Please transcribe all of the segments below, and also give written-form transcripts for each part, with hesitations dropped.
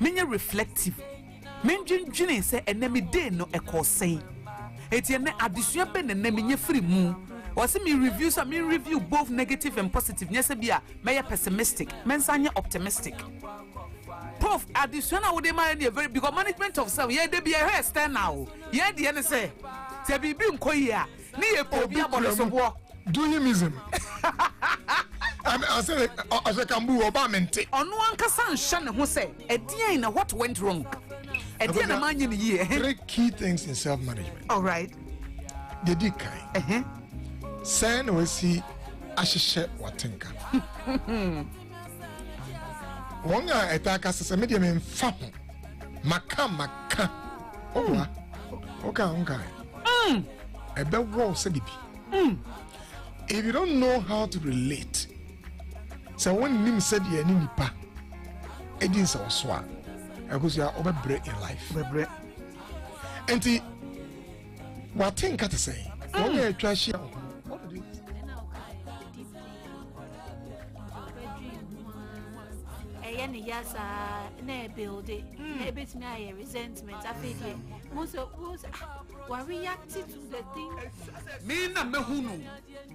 Menya reflective. Menjin say enemy day no ekosei. Etienne adisua be na menye free mu. Was me reviews and me review both negative and positive. Yes, be me pessimistic. Mensanya optimistic. Prof additional would demand a very because management of self. Yeah, they be a hair stand now. Yeah, the NSA. Say be koya. Ni e po bi abono doing I said as a cambu obamente. On one casan shan who say a dear na what went wrong. A dear na man in the year. Three key things in self-management. All right. The dekai. Sen we see ashishe watenka. Wonga etaka sese media me mfa ho. Maka. Owa. Oka. Ebe wo se bibi. If you don't know how to relate, so when nim said ye ni nipa, edin sa oswa. Because you are over in life. Enti what think to say? When you try share yes, na build it. Na bit me resentment. I feel most reacted to the thing. Me na me hunu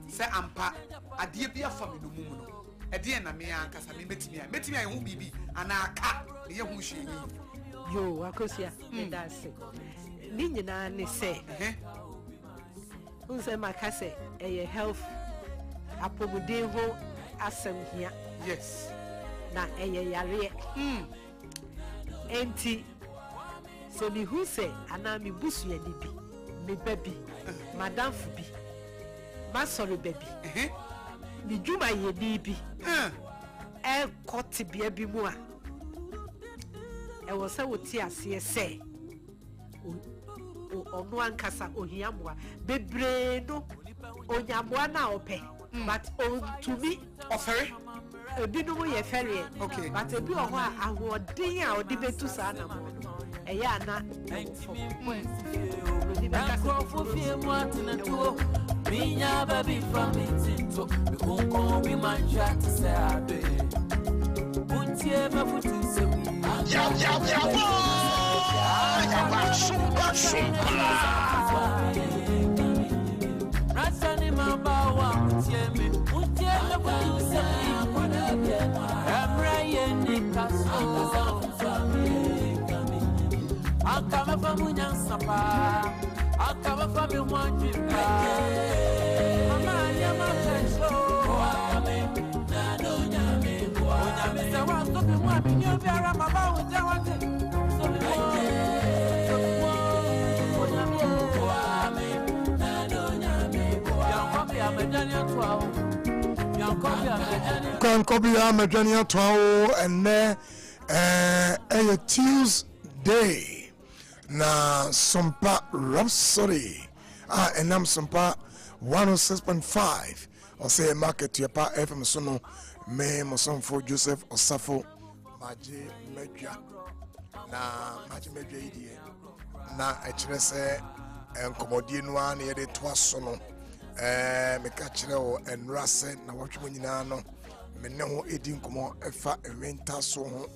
say ampa ade bia fa me no mumu no. Ede na me ankasa me metimi aye hu bibi ana aka ne ye hu hwenyi. Yo akosia that's it. Ni nyina ne say. Who say makase e health apomuden ho asem hia. Yes. Na eye yare enti so mi hu say ana mi busu ya bi me baby madam fu bi ma sorry baby mi juma ye bi e koti bia bi mu a e wo se woti ase se onu ankasa ohiamoa bebre no onyamoa na ope but to me offer ebinu ye ferry okay but ebi oho a ahodin a odi betu sa na mo eya na minya baby from it to be kon we man chat say abe buntie mafutu se ya rasani mamba wa buntie me buntie mafutu se amraye ni kaso akama famunya sapa akama fami wanjika mama nyama kesho ame na do nyame nyame se wa so bi mu abi nyo biara mama wo je wate so bi ame na do nyame ya kopi amedani atwa Can copy Amedani atwa ene Tuesday na Sompa Rhapsody enam Sompa 106.5 or say market your pa FM sono me Mosonfo Joseph Osafo Maji Medja na Maji Medja idie na ekire se enkomodie no an ye de to asono me ka kire o enrase na wotwe nyina no me ne ho edi nkomo efa ewenta so ho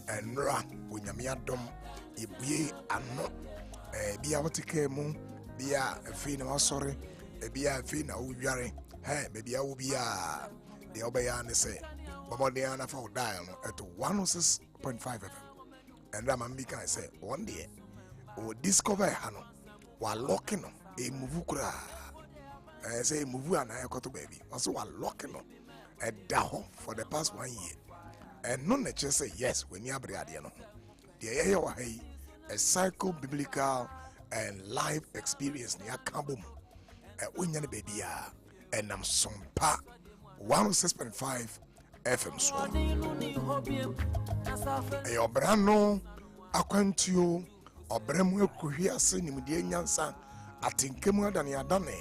enra onyame adom ebie ano bia wotike mu bia afi na wasore bia afi na wudware be bia wo bia de obeya ne se bomode ana fa dial no at 106.5 FM and ramambi kan say one day o discover hano wa lock no e move kura say move ana ekoto baby also wa lock no e daho for the past 1 year and no nature say yes when you abre ade no the eye wa hai a psycho biblical and life experience ni akabum unya ne baby and am Sompa 106.5 FM so obrano akwantio obremu ekohwi ase nimde nyansa atenkemu adane adane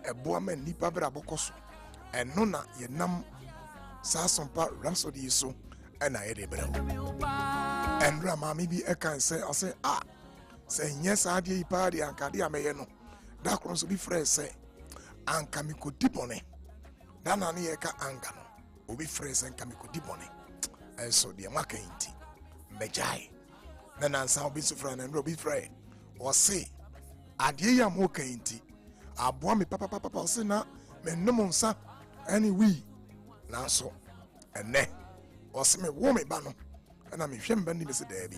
eboa ma nipa bra bokoso eno na yenam sa Sompa Rhapsody so na yede bra enra mami bi e kan say say yes ade ipa ade ankade ameye no da kron so bi frɛ say anka mi kodibone da na ne ye ka anga no obi frɛ say anka mi kodibone so de maka nti Mejai. Nana sound be so friend and Robbie Frey. Or say, Adia Moka inti. Aboa me papa say na me no monsa any we. Now so, and ne, or say me woman bano, and I'm a shame bending Mr. Debbie.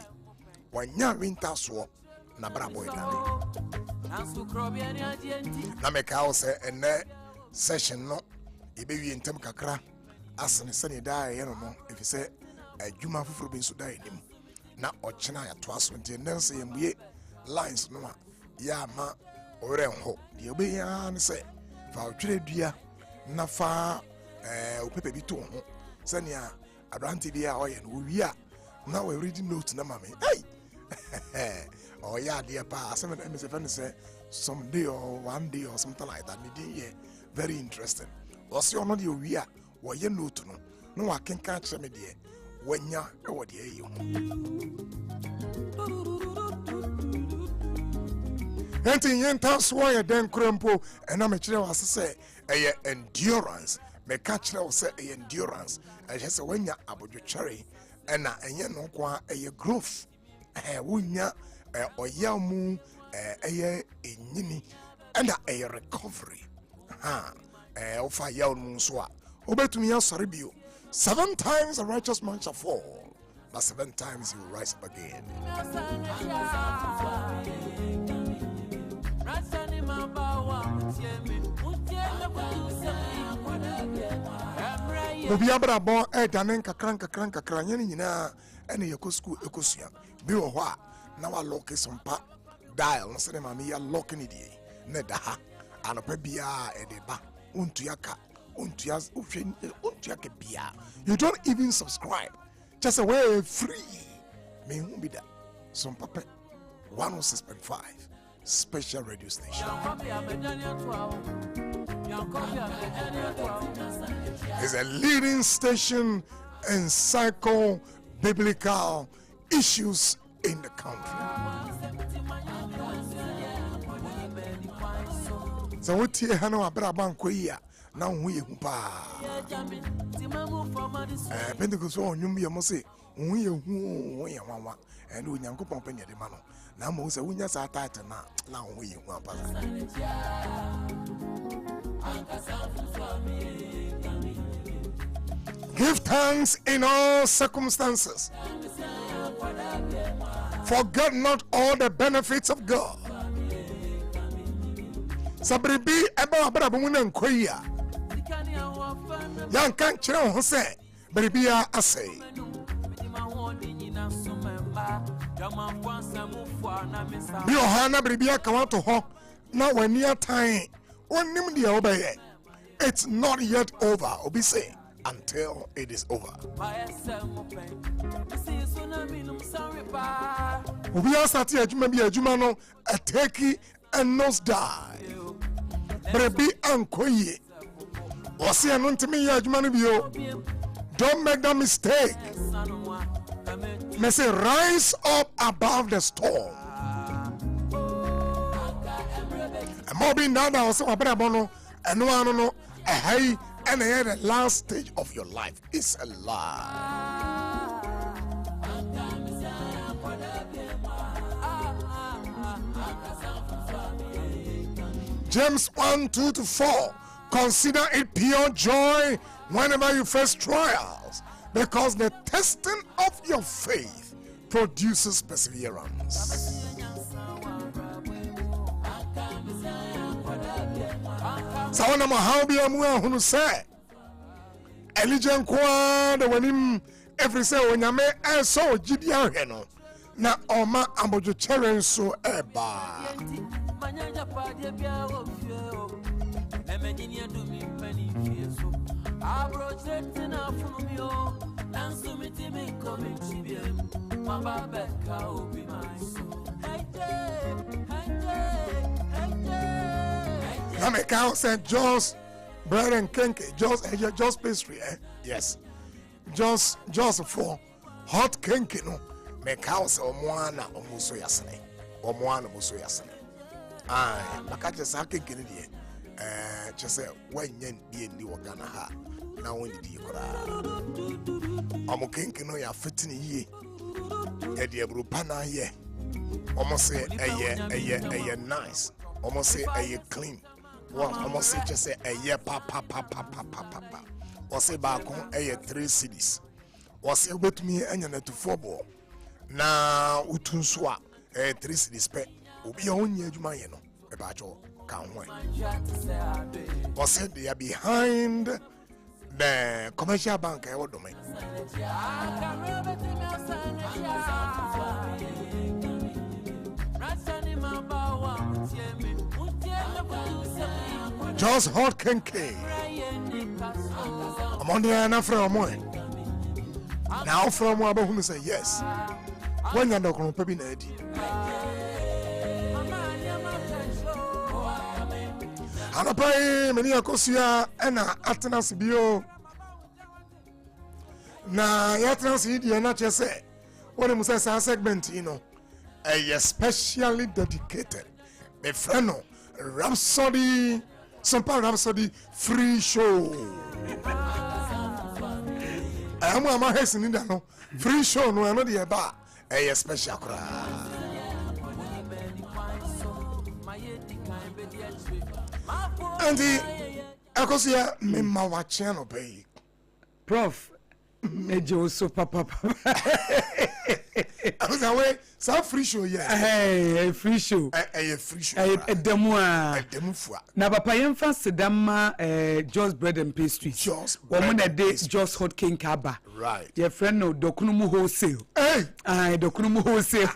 When ya winter swap, na brabo na me ka say and ne session no, e be in tem kakra, as an sunny die, you know, if you say a juma for being so die him. Na ochina ya twas until Nancy and we lines no ya ma orenho de obe ya ne se fa otwere dua na fa opepe bi to ho sania abrante bi a oye no wi a na we read note na mame hey oh yeah dear pa asem na me say someday or one day or something like that me dey very interesting also no de wi a wo ye note no wa kenka kire me de wanya e wo de ayi ho enti yenta so ye den krempo ena me kire wase say eye endurance me ka kire wo say eye endurance e je say wanya abodwochere ena enye no kwa eye growth wonya oyamu eye enyini ena eye recovery ofa yawo mu so a obetumi asore bio 7 times a righteous man shall fall, but 7 times he will rise up again. Obi abra bon danen kakran nyeni nyina ene yeko school ekosia bi wo ho a na wa lock Sompa dial no se ma me ya lock ni die ne da ha anopa bia e de ba untu yaka you don't even subscribe. Just away free. Me won't be that. Sompa 106.5 special radio station. It's a leading station in psycho-biblical issues in the country. So what you have no abraban koya. Now we pa Pentecost on you me say we wawa and we yanko pompen de mano na mo say we nya sa title na we hu pa give thanks in all circumstances, forget not all the benefits of God. Sabribi eba abrabu na nkoya yan kan kire ho se beribia asay bi ohana beribia kan to ho na wani atan onim dia obeye. It's not yet over, obi say, until it is over. Obi asati adwuma bi adwuma no ateki and nose die berebi ankoye. Don't make that mistake. May say rise up above the storm. And more being down there also abono and no a high and the last stage of your life is a lie. James 1:2-4. Consider it pure joy whenever you face trials, because the testing of your faith produces perseverance. So how be who say Elijah kwa the wanim every say when you may so gidia heno na oma ambojo chere so eba. Nameka said Joss bread and cake, Joss pastry, eh? Yes. Joss for hot cake, no. Make house or moana or muso yasne. Or moana muso yasne. Ah, Bakaja Saki Kennedy. Just say when yen be in the Wagana ha. Now when did you go? I'm okay, no, you're fitting ye. e de brupana ye almost say a nice almost say a clean one almost say just say a pa or say back on a 3 cities or say with me and to 4 ball na utunswa 3 cities pe obi on ye juma ye no e ba cho kan ho or say they are behind the commercial bank e wodo me Just hot kenke. I'm on the end from one. Now from one whom say yes. When you're not going to be ready. And I pay many a cosia and attendance bio. Now, your transit, you're not just say. What I must say, segment, you know, a specially dedicated. My friend, Rhapsody. Sompa Rhapsody free show. I am my house in India. Free show, no, I'm not the bar. A special crowd. And the Akosia, me ma watching obey. Prof. Ejo so papa. I was away. Some free show, yeah. Hey, free show. A free show. A demo. A demo for. Na papa yem fa sedama Just bread and pastries. Just. Woman a day Just hot king kaba. Right. Your friend no dokunumu wholesale. Hey. Aye, dokunumu wholesale.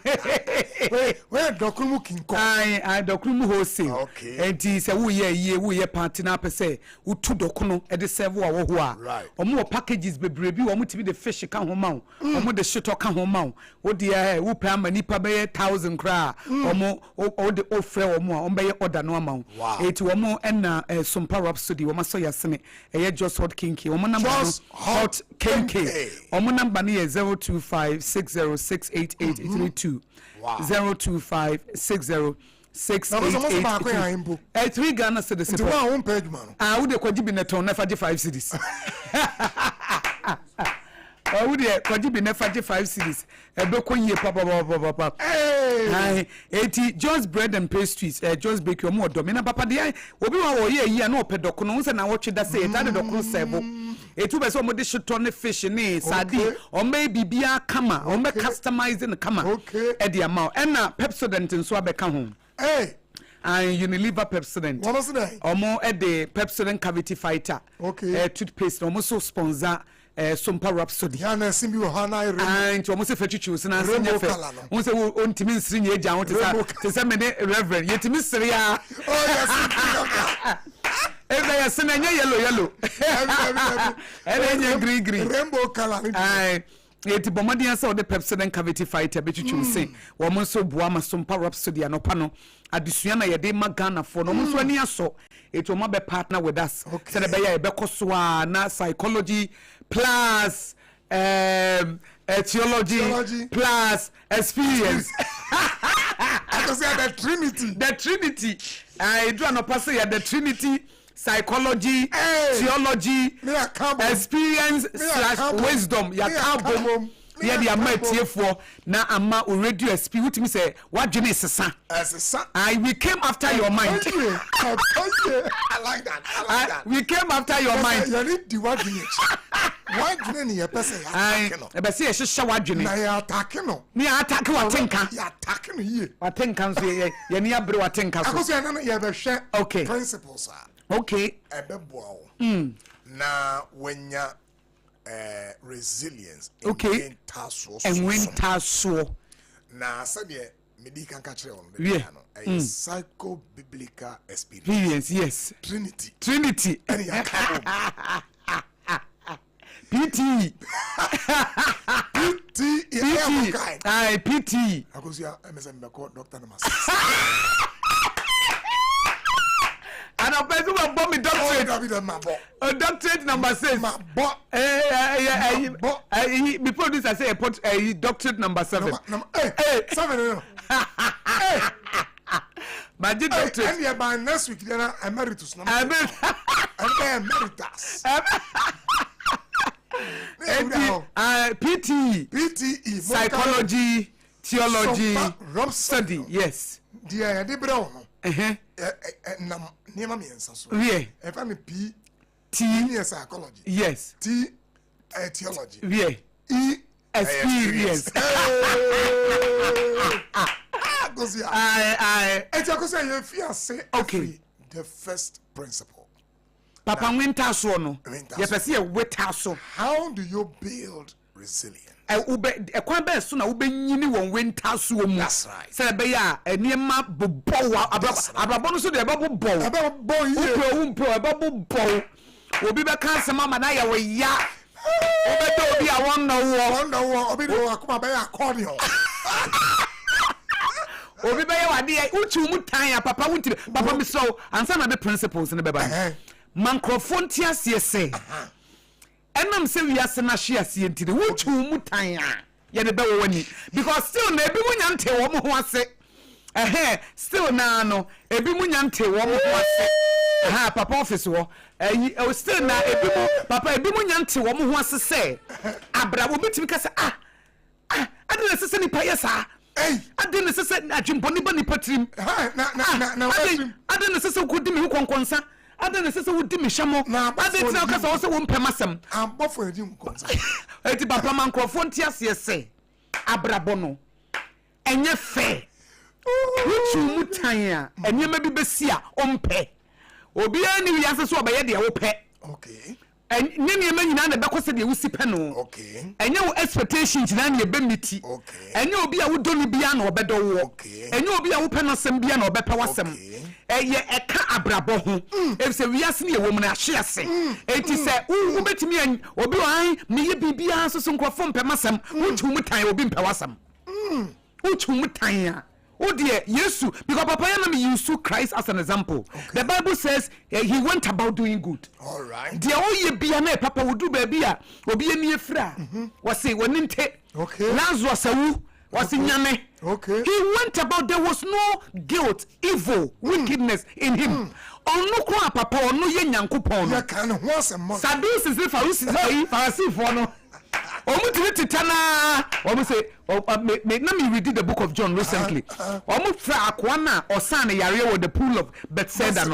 Where dokunumu king ko. Aye, dokunumu wholesale. Okay. Enti se wo ye party na pese wo tu dokunu e de serve wo ho a. Right. Omo packages bebre bi omo tibi de fish ka ho ma wo. Omo de shito ka ho ma wo. Wo de wo pa ma nipa be 1000 kra. Omo o de ofre omo a omo be order no ama wo. Eti omo na Sompa Rhapsody omo so yasene e Just hot kinky omo number Just hot kinky. Omo number ni 0256068832. Wow. 0256068832. 3 Ghana cedis. It's one page man. Wo de kwaji bi neton na faje 5 cedis. Wo de kwaji bi na faje 5 cedis. E be konye papa. Hey. Eti Just bread and pastries, Just bake your more domina papa de obi wa wo ye yi na opedoko no se na wo tweda se eta de dokoro sebo. Etu be so mo de shito ne fish ne sadi o may bibia kama o me customizing kama e de ama e na Pepsodent nso abeka ho. Hey. And Unilever Pepsodent. What was that? Omo e de Pepsodent cavity fighter. Toothpaste omo so sponsor Sompa Rhapsody. Ya na simbi wo hana ire. And omo se fetuchu se na nya fe. Omo se wo ntimi nsiri nya eja ho te sa me ne reverend yetimi siri ya. Oh yes. Every senanya yellow. And green. Rainbow color. Aye. Yeti bomadian sa the Pepsodent cavity fighter betuchu se. Wo mo so boa ma Sompa Rhapsody anopa no. Adusua na yede magana for no mo so ani aso. Eto ma be partner with us. Say the be ya be kosoa na psychology plus theology plus experience. I can say the Trinity. I do an pass ya the Trinity, psychology, theology, experience / wisdom. Ya kabom. Ya di ama tiefo na ama already experience me say what you sesa. We came after your mind. I like that. We came after your mind. You need the what you What you need your person ya. E be say e hye wadwene. Na ya attack no. Ni attack watenka. Ya attack no here. Watenka so ye ni abre watenka so. Akoso ya na ya be hwe okay. Principles are. Okay. E be boa. Na wenya resilience. Okay. And when taso. Na sabe medi kan ka kire on yeah. A psycho biblical experience. Yes. Trinity. PT. Aye, PT. Akosia MSM me call Dr. Namas. And a person will bomb me doctorate. A doctorate number 6. Before this I say I put a doctorate number 7. Hey, 7. My doctorate. And yeah, by next week then emeritus number. Emeritus. PTE psychology theology study yes dia de bro no nam niema me ensa so e fa me P T psychology yes T theology E experience okay the first principle papa winter so no ye pese ye weta so how do you build resilience ekwan be so na wo benyini won winter so mu that's right say be ya eniema bobo abrabo no so de bobo umpo bobo obi be kan se mama na ya we ya obedo obi a won no obi do akoma be accordion obi be ya wade uchi mu tan ya papa wuntire papa mi so ansa na be principles ne be ba microphone tiasie se enam se wiase na hye asie ntire uchi mu tan ya ye ne be wo wani because still na ebi munya nte wo mo ho ase still na no ebi munya nte wo mo ho ase papa office wo still na ebi mu papa ebi munya nte wo mo ho ase se abrabo bitimi ka se adena se ni pa yesa adena se adwemponi ba ni patrim adena se kudi mi konkonsa adena se wudi mi hyamo adena ka se wo se wo mpɛmasɛm ambofo edi nkonsa eti papa mankrofo ntiase se abrabo no enye fe wuchu mutanya enema bi besi a ompe obi ani wiase so obeye de wo pɛ okay enye ma nyina na bekose de wusi pɛ no okay enye wo expectations na na ebe miti okay enye obi a wo doni bia na obedo wo okay enye obi a wo pɛ no sem bia na obepɛ wasem eye eka abrabo ho efse wiase ne ewo mu na hye ase enti se wo betimi obi wan me ye bibia so nkrofo mpɛ masem wuchu mutan obi mpɛ wasem wuchu mutan ya oh dear, yes, because Papa Yana use Christ as an example. Okay. The Bible says he went about doing good. All right. Dear, oh, ye be a Papa would do baby, or be a near fra. Was say, when in te, okay. Lazarus was in Yame. Okay. He went about, there was no guilt, evil, wickedness in him. Oh, no, Papa, or no yen yankupon. You can once a month. Sadus is if I was Pharisee for no. Say, me read the book of John recently. Akwana or son yare with the pool of Bethesda. Say,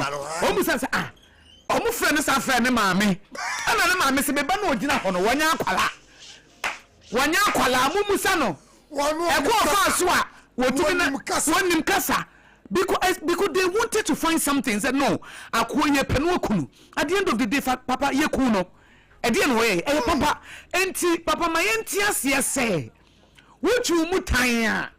friend is a friend, mammy. And mammy say, Bano dinner on one yakwala. One yakwala, Mumusano. One name Kasa. Because they wanted to find something. Said no, Akwoye Penokunu. At the end of the day, Papa Yekuno. Edian way, papa, enti papa my entias say, what you mutaya?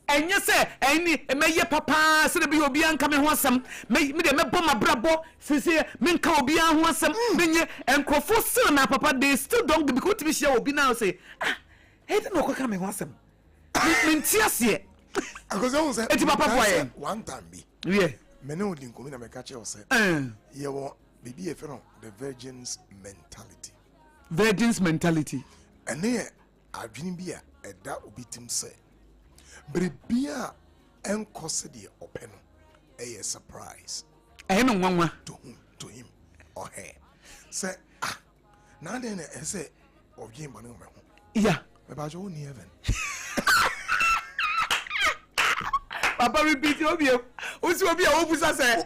And yes, any may papa, said be obian coming wasam, make me the bomb brabo, Sissy, Minka obian wasam, Minye, and Crofo na papa, they still don't be good to be sure be now say, hey, no coming wasam. Mintias ye. Because I was at papa one time be. Yeah, Meno didn't come in and catch you say, you want be a fellow, the virgin's mentality. Virgin's mentality. And there, I've been be a that will be Tim say. But be a and custody open a surprise. I know one to him or her. Say, now then, I say, of Jim Bono. Yeah, about your own heaven. Papa repeat you. Who's will be a officer say,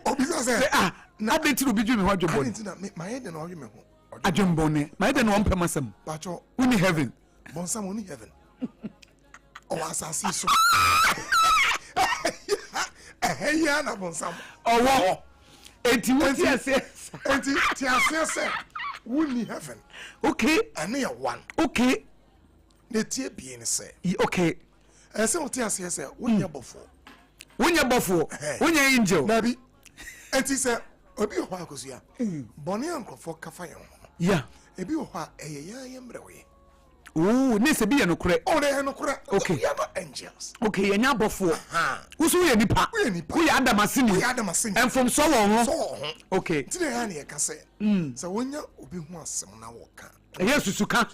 not the two be doing what you want. My head and argument. I don't bone. My head and one permasum. But you only heaven. Bonsam only heaven. Oh, as I see so. Hey, Yana Bonsam. Oh, wow. 81 years. 80 years. Only heaven. Okay. And near one. Okay. The tear being say. Okay. I say what tears say. When you're before. When you're before. When you're angel. Nabi. And he said, Obi Hoa Cosia. Bonnie uncle for Cafayon. Yeah. Ebi Hoa a yambrawe. Oh, Nessa be no correct. Oh, they are no correct. Okay. We are not angels. Okay, and now before. Who's we any pa? We are the Massini. We are the Massini. And from so long. Okay. Today, Annie, can say. So when you Obi Hoa some now walk. Yes, Suka.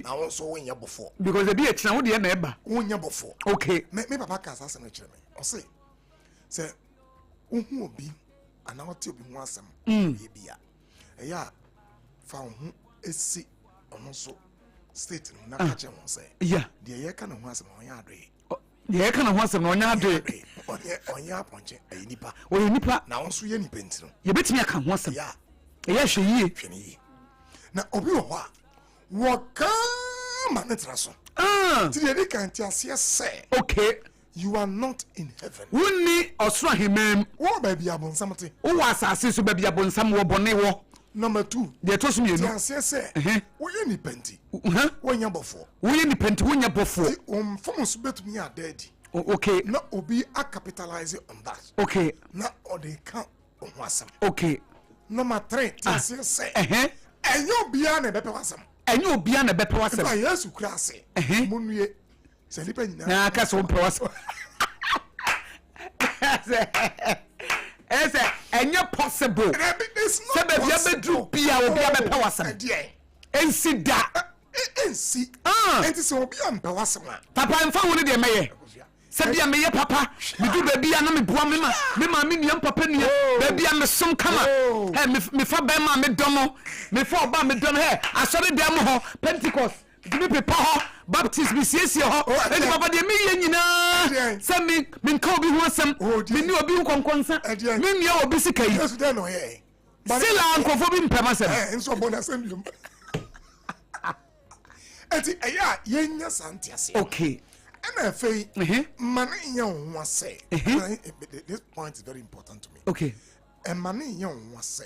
I also when you're before. Because the beach now, dear neighbor. When you're before. Okay. Make me Papa can ask me. Or say, who will be. And I'll tell you one some. Yeah, found who is sick ono so state no na kache won say yeah de ye ka no ho asem on ya ade ye ka no ho asem no nya ade onye aponche ayi nipa o nipa na won so ye nipa ntino ye betimi aka ho asem ya ye hwe yie hwene yi na obi wo ho a wo ka ma ne traso ti de kan ti ase say okay you are not in heaven wonni osoro hemam wo ba bia bonsam te wo asase so ba bia bonsam wo bone wo number 2 de to so ti mienu ase say wo ye nipa nti wo nya bofo wo ye ni penti wo nya bofo fom so betumi ya daddy okay na obi a capitalize on that okay na ode ka ho asem okay number 3 ti ase say enyo bia na bepe wasem enyo bia na bepe wasem fa yesu krase munue se lipa nyina na ka so mpe wasem ese enye possible se be bia bedru bia obi abepe wasem ensi da ensi enti se obi ampe wasem a papa mfa wo ne de meye se bia meye papa me du ba bia na me boa me ma me nuam papa nia ba bia me som kama he me fa ba ma me domo me fa oba me domo he asori dem ho Pentecost me pepa ho baptist me siesie ho enti papa de me ye nyina se me nka obi ho asem me ni obi ho konkonsa me nia obi sika yi yesu de no ye sila nkofo bi mpema asem enso bona asem yum enti eya yenya santiase okay and I say, man, young was say, this point is very important to me. okay And man, young was say,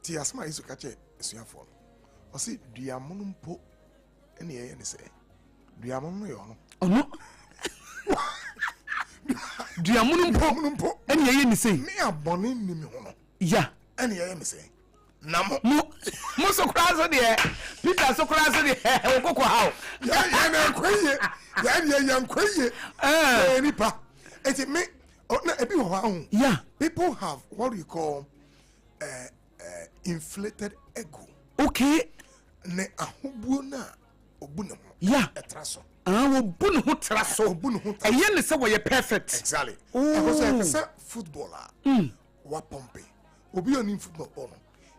Tiasma is to catch it, phone. Or see, Diamonum po, any air and say, Diamon, oh no Diamonum po, any air and say, me a bonny name, yeah, any air and say, Namo, mo so crazy there, Peter so crazy there, go how. Young crazy, nipa. It me, yeah, people have what do you call inflated ego. okay, Ne ahubuna obunum. yeah, Etraso. wo bunu ho traso, Obunu ho. eye ne se wo ye perfect. Exactly. Oh. Because I footballer. Wa pompe. Obi on football on.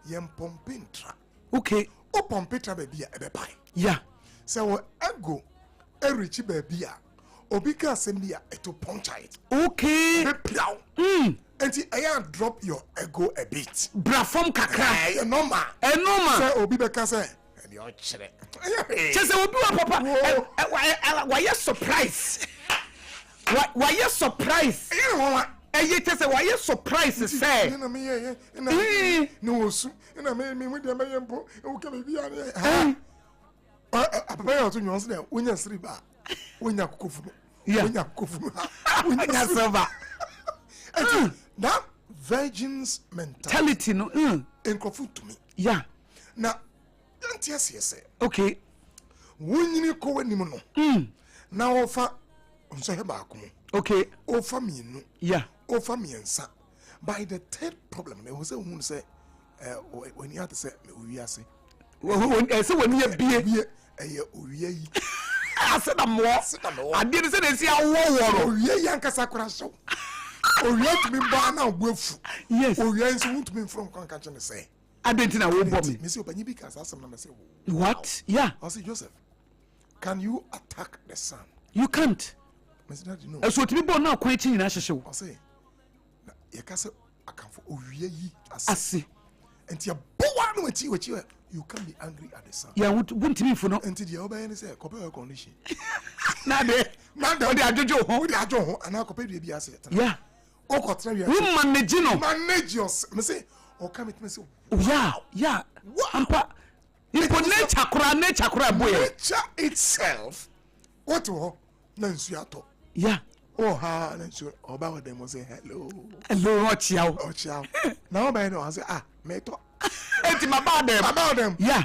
Yem pompe ntra. Okay, O pompe tra baby e be pai. yeah, So wo ego erichi baby a obi ka asem bia eto puncha it. okay, Be piao. Enti I drop your ego a bit. brafom kakra, Normal. enoma. Say obi be ka say and you chere. Chese obi wa papa, why you surprise? Why you surprise? You know what? Eye chese why you surprise say? Na me ye na no su na me we dey me mpo e wo ka baby a papa ya to nyon se na wonya siri ba wonya kokofu wonya kokofu Wonya silver. that virgins mentality No, enkofu to me yeah, na yantia se okay, wonyini ko wanim no na ofa onso he ba ko okay, ofa mienu yeah, ofa miensa by the third problem na say hun say when you have to say we are say say when you bie eye owie yi ase na mo ade ne se na si awo owie yi ankasa kora show owie tumi ba na obuafu yes, owie nso wutumi from kan ka chene say ade na wo bo me me say obanyi bi ka asem na me say what, yeah, I say Joseph, can you attack the sun? you can't. Me say you know So to be born now kwan chi nyina hyehyew I say na ye ka say akamfo owie yi ase enti ya bowa no wachi you can be angry at the sun. ya wuntimi fu no Enti dia obaye ne say kope condition na de o de ajojo ho o de ajo ho ana kope dua bi ase yeah, o ko tra wi we manage no manage us me say o come it me say yeah ampa ipo nature kura boy nature itself what ho na nsu ato yeah, oh ha na nsu oba wa dem say hello chiao na obaye no say me to enti maba dem yeah,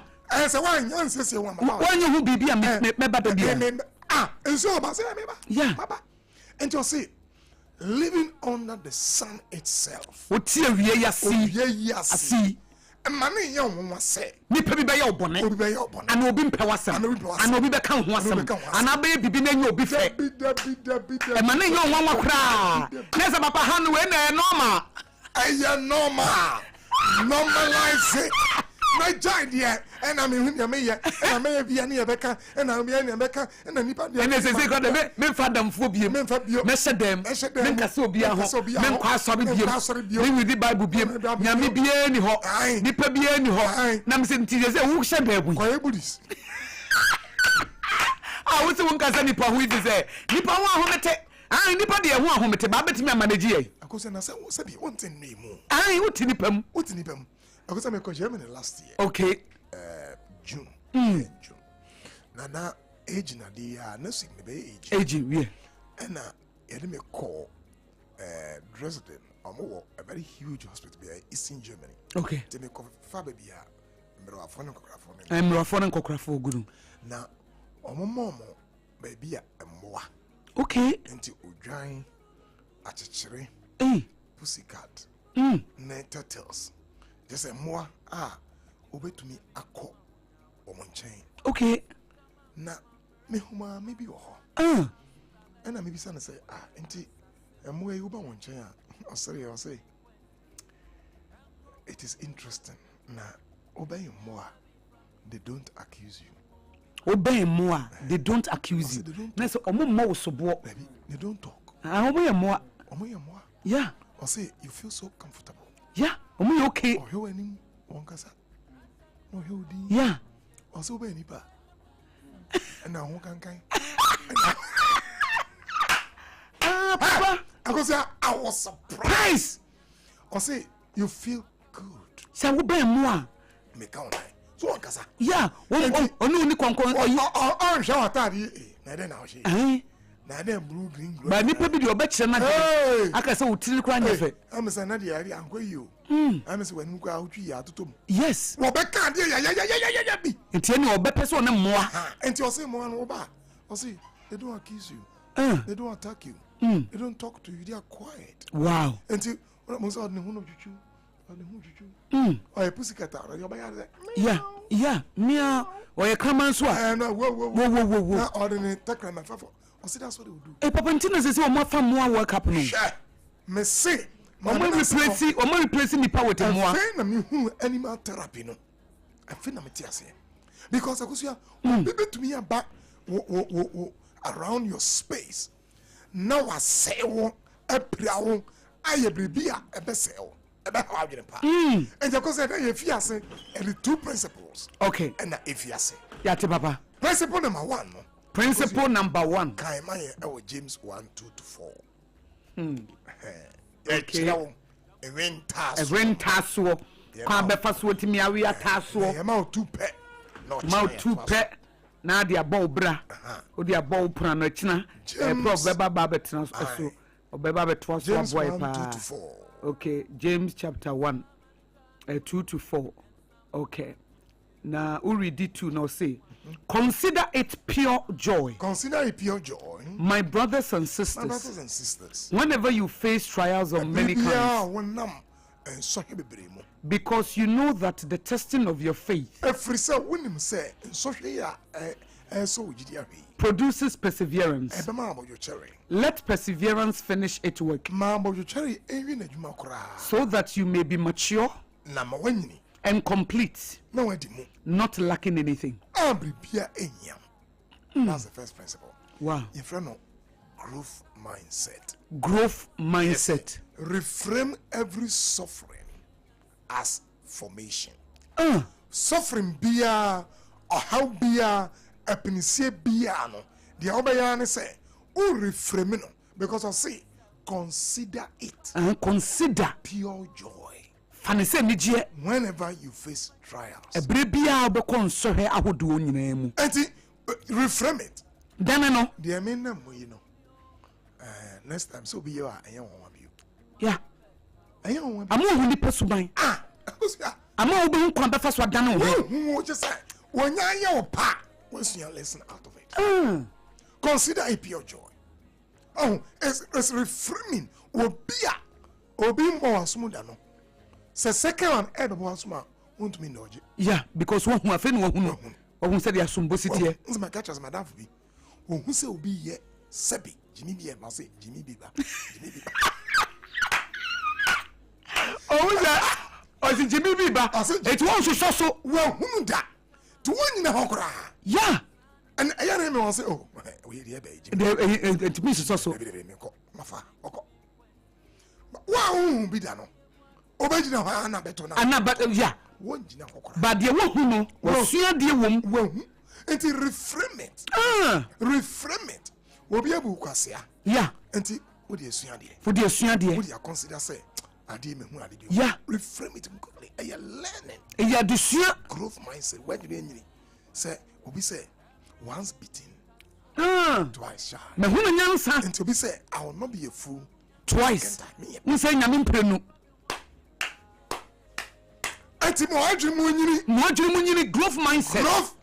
say one yan say one mama when you bibi am me ba da bia nsu oba say me ba yeah, baba and you see living under the sun itself o tie wie ya si mane ye wo wase nipa bi be ye obone obi be ye obone ana obi mpe wasem ana obi be kan ho asem ana be bibi na nya obi fe e mane ye wo nwa kra na se papa han we na normal aya normal normalize it My giant, yeah, and I mean, you may, and I may be any Becca, and I'll be any Becca, and then and they say, God, men for them phobia, men for you, measure them, men casobia, men quasobia, we with the Bible, Yami be any hot, Nipper be any hot, Namson Tia, who shall be Buddhist. I was the one cousin Nipper who is there. Nipper Homete, I anybody I want Homete, Babet me manager. I could say, what's up, you want in me more? I would tip him, what's in him? I was in Germany last year. Okay. June. June. Nana age na the nursing me age. Age, yeah. And you me call Dresden. A very huge hospital is in Germany. Okay. They me call Fabia. I'm Rafon Cocrafo Guru. Now, Omo baby a moa. Okay. Until Udry at a cherry. Pussycat. Ne turtles. Just a more over to me a call or one chain. Okay. Now, me huma maybe and I maybe son say, auntie, and more you one chain. I'll say, it is interesting. Now, obey more, they don't accuse you. Obey more, they don't accuse you. Next, more so baby, they don't talk. Obey more. Yeah. I'll say, you feel so comfortable. Yeah, okay. Oh, you any one casa? Oh, you did. Yeah. Also, be any pa. And now, who can? Papa. I was surprised. I say, you feel good. Say, we be more. Make out. So, one casa. Yeah. Oh, no, ni kon. Oh, show atari. Na den na she. Na dem blue green. Ba ni pebi de obeche na de. Aka say utiri kwa nyefe. Am say na de ari anko yi o. Am say wanu kwa utwi ya totom. Yes. Obeka de ya bi. Enti eni obepe so ne moa. Enti o say moa no ba. O say they don't accuse you. They don't attack you. They don't talk to you. They are quiet. Wow. Enti mo say odne hu no chuchu. Odne hu chuchu. O e pussycat ara yo ba ya. Yeah. Mia o ye kraman so a. No wo. Na ordinary takra na fafo. I see that's what they will do. Hey, Papa Ntina says, "Oh, my family work happening." Sure. Me say, "I'm replacing the power with more." I feel me who animal therapy no. I feel na me tiase. Because I go see, baby to me about around your space. Now I say one, a prayer, I bibia, a besel, a behavior pa. And because I if you say, the two principles. Okay. And if you say, yeah, Papa. Principle number 1. Principle number 1. Kaimaya James 1:2-4. Okay. A rent tasso. Kwambe faso timi awia tasso. Mouth 2 pet. Mouth 2 pet. Na dia bow bra. O dia bow pra no china. Prof beba babetina so. O beba betwa so boy pa. Okay, James chapter 1 2-4. Okay. Now we read it too now say. Consider it pure joy. Consider it pure joy. My brothers and sisters. Whenever you face trials of many kinds. Because you know that the testing of your faith produces perseverance. Let perseverance finish its work. So that you may be mature and complete, not lacking anything. That's the first principle. Wow. In front of growth mindset. Growth mindset. Yes. Reframe every suffering as formation. Suffering bia or how bia a penise bia no. The obayane say, reframe no, because I say consider it. Consider pure joy. Whenever you face trials, and reframe it. Next time, so be you. Yeah, I'm only person. I'm going to first what done. Just say, when you're what's your lesson out of it? Consider a pure joy. Oh, it's reframing. Or be more smooth than no. The second one, Ed was my won't mean no. Yeah, because one who have one who said they are some bossy here. My catchers, Madame Fubi, who say will be here, Sebi, Jimmy B. and Massey, Jimmy Bieber. Oh, ɔsi jimi bi ba eti wɔn soso so wɔn hunu da to wɔn nyina hɔ koraa ya and ɛyɛ ne mi wɔn sɛ o oye deɛ bɛ jimi eti mi soso so ebi mi kɔ mafa ɔkɔ wɔn ahun bi da no ɔbɛgyina hɔ ana bɛtɔ na ana ba ya wɔn gyina hɔ koraa ba deɛ wɔn hu no wɔsua deɛ wɔm wɔn hu nti reframe it obi ebu kwasia ya nti wo de esua deɛ for the esua deɛ wo de consider say ade me hu ade bi ya reframe it completely a learning ya de sua growth mindset where do you nyini say obi say once beaten twice shy me hu no nyansa nti obi say I will not be a fool twice we say nyame mprenu ati mo adwiri mu nyini growth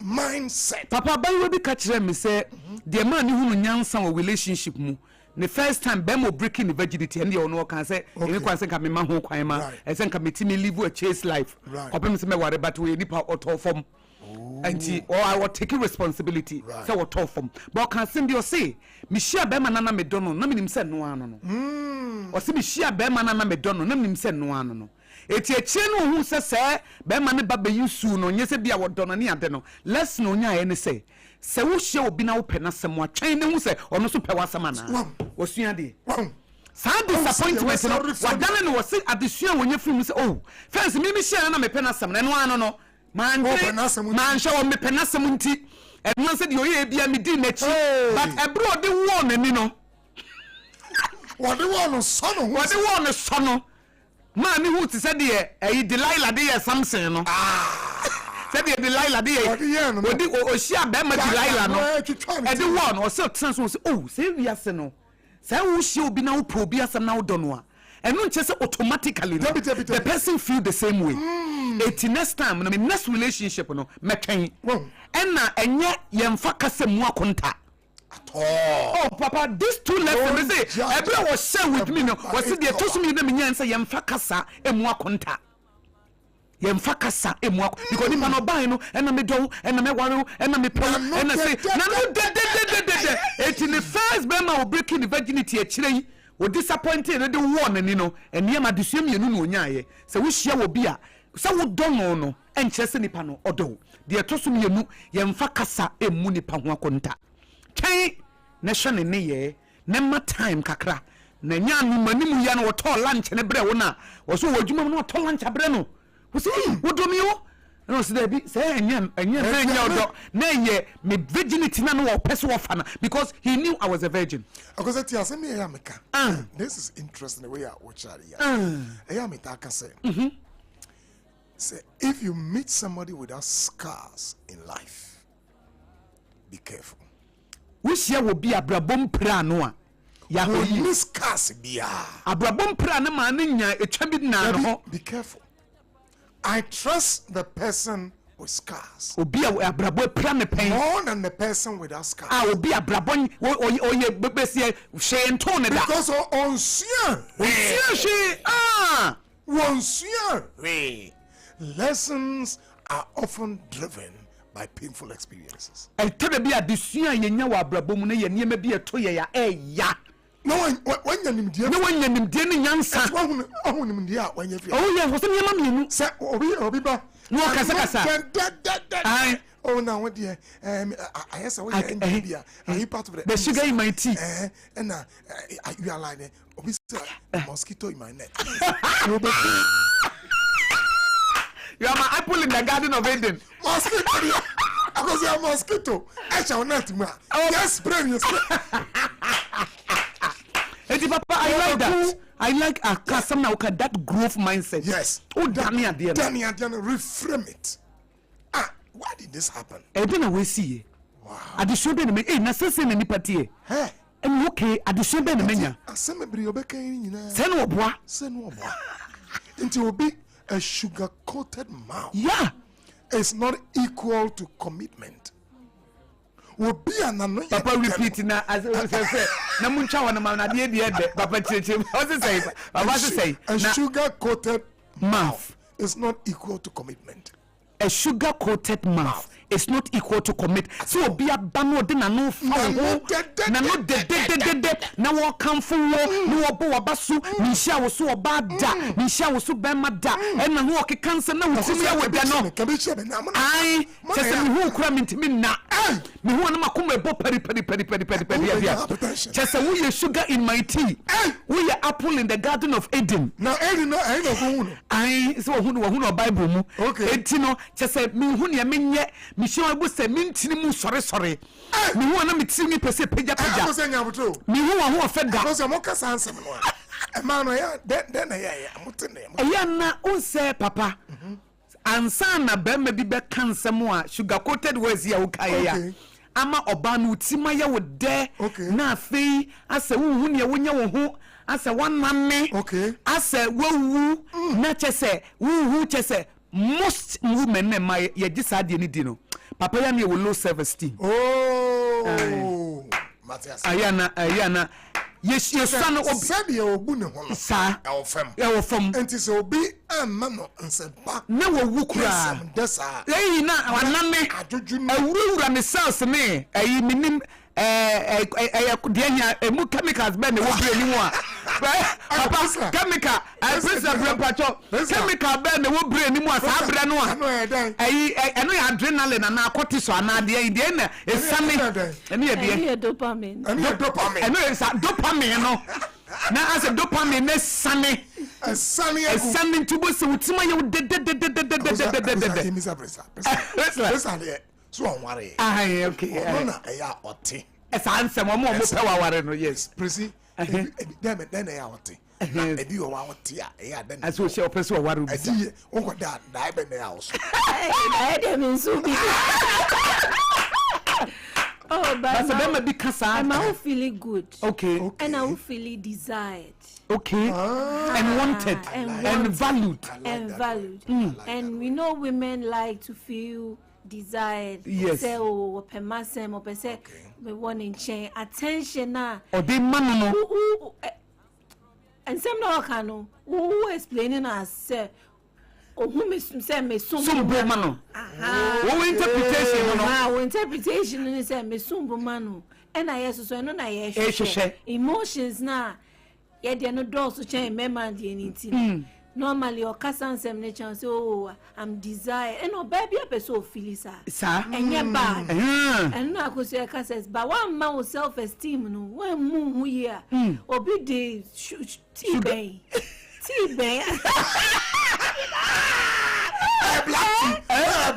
mindset papa bayo bi ka kire me say the man ni hu no nyansa wo relationship mu the first time bemo breaking the virginity and the ono kan say any kwan say ka me ma ho kwan ma e say ka me ti me live a chase life opem say me worry but we nipa auto form anti or I will take responsibility say what top form but can send you say me share bema na me dono na me nim say no ano no o say me share bema na me dono na me nim say no ano no eti eche no hu say bema ne baba yusu no nye say bia wo dono ne ade no let's no nya ye say se wo hye obi na wo pɛ na sɛm atwɛn ne hu sɛ ɔno so pɛ wasɛm ana wɔsua de saa disappointment no wadane no wɔse adesua wɔnyɛ firi mu sɛ oh fɛnse me hyɛ na mepɛ na sɛm na ɛno ano no manhwɛ wɔ mepɛ na sɛm nti ɛno sɛ deɛ ɔyɛ bia me di n'akyi but ɛberɛ ɔde wɔ n'ani no wɔde wɔ no sɔ no maa ne hu te sɛ deɛ ɛyi Delilah de yɛ Samson no said the Delilah dey ohia be ma Delilah no e dey one o say trans so oh say we ase no say wo hia obi na wo pro obi asem na wo do no a eno nche say automatically the person feel the same way it next time no me next relationship no metwen ena enye yemfa kasa mu akonta oh papa these two lessons say every was share with me no was say the two me na me nyan say yemfa kasa emu akonta yemfa kasa emu because nipa no ban no ena me don ena me ware ena me pon ena say na no de it in the first bema will breaking the virginity akire yi o disappointed no de warn ani no enia ma desua mienu no onyaye say wo hia wo bi a say wo don no enche se nipa no odo de to so mienu yemfa kasa emu nipa ho akonta kai na hwe ne ye na ma time kakra na nya no manimu ya no wo to lunch ne bre wo na wo so wo dwuma no to lunch abre no we say what do me o no say there be say enya odo na ye me virginity na no wo person wo fana because he knew I was a virgin because it has me ya meka this is interesting the way I watch it ya me ta ka say say if you meet somebody without scars in life be careful we share wo bi abrabom pra no a ya ho yi scars bia abrabom pra na ma na nya etwa bi na no be careful I trust the person with scars. Obi abrabo pra me pen more than the person without scars. Obi abrabo oye bebesie hwe nto ne da. Because onsia lessons are often driven by painful experiences. E tebe bi adesua yenya wa abrabo mu na ye niema bi eto ye ya ya. No one nimdie. No one nimdie ni nyansa. Ohun nimdie a wanya fi. Oh yeah, so niema mienu. Se obi ba. No kasa. Ai. Oh na what there. I guess we India. Are you part of the sugar in my tea? And you are like obi mosquito in my neck. You are my apple in the garden of Eden. Mosquito. Because you are mosquito. I shall not ma. Yes, brain you. Papa, I like that. I like a customer that growth mindset. Yes. Oh, Dania, reframe it. Why did this happen? I don't know. We see. Wow. I just showed them. Hey, na sese na nipa tie. Hey. And okay, I just showed them menya. Aseme bri obeka nyina. Say no boa. Until will be a sugar coated mouth. Yeah. It's not equal to commitment. Will be an annoying. Papa repeat na as say na muncha wana ma na de papa cheche what say papa say a sugar coated mouth is not equal to commitment. A sugar coated mouth is not equal to commit. So obi aba no de na no fa ho na no de na wo kamfo wo no obo wabasu ni hia wo so oba da ni hia wo so bema da e na ho kekanse na wo timi ya wo da no ai chese mi hu kura mintimi na mi hu na makoma ebo peri ya chese wo ye sugar in my tea wo ye apple in the garden of Eden na Eden no ai no hu no ai so wo hu Bible mu enti no chese mi hu ne menye mi hia wo se mintini mu sore mi hu na mitimi pese peja mi hu wa ho feda so se mo kasa ansem no emano ya den ya mutene ya na unse papa ansa na bema bi be kansem a sugar coated words ya ukaya ya ama oba no utima ya wo de na afei ase hu ne wonya wo ho ase waname ase wowu na chese hu chese most women na my ye gisa de ni di no papa ya na ye low self esteem Matias ayana yes son said ye obu ne ho no sa e wo fam enti se obi amma no nsepa na wo wukura desa eyi na waname awura ne cells me eyi minim de nya emu chemicals be ne wo bre ni mu a papa chemical pressure bre pacho chemical be ne wo bre ni mu a sa bre no a eyi eno ya adrenaline na cortisol na de na esane eno ye de dopamine eno ye sa dopamine no na as dopamine ne sane sane tubo se utima ye de so on worry okay na ya ote esa ansem mo pe wa ware no yes presi then ya ote e bi o wa ote a ya den as o se o pese o ware bi adi o ko da e be na ya o so I dem nso bi oh but them be kasa I'm not feeling good okay and I'm feeling desired okay and wanted and valued and we know women like to feel desired. Yes. Say oh pemasem or pese me want in chain attention na or they man no and some no can who explaining as say oh who me say me sumbo man no interpretation no interpretation is say me sumbo man no and I yes so no na yes emotions na ye de no do so chain me man de anything normally or kasansem ne chance oh I'm desired and no baby a person feel sir and you bad and no go say kasas but one man with self esteem no when mu here obi dey tea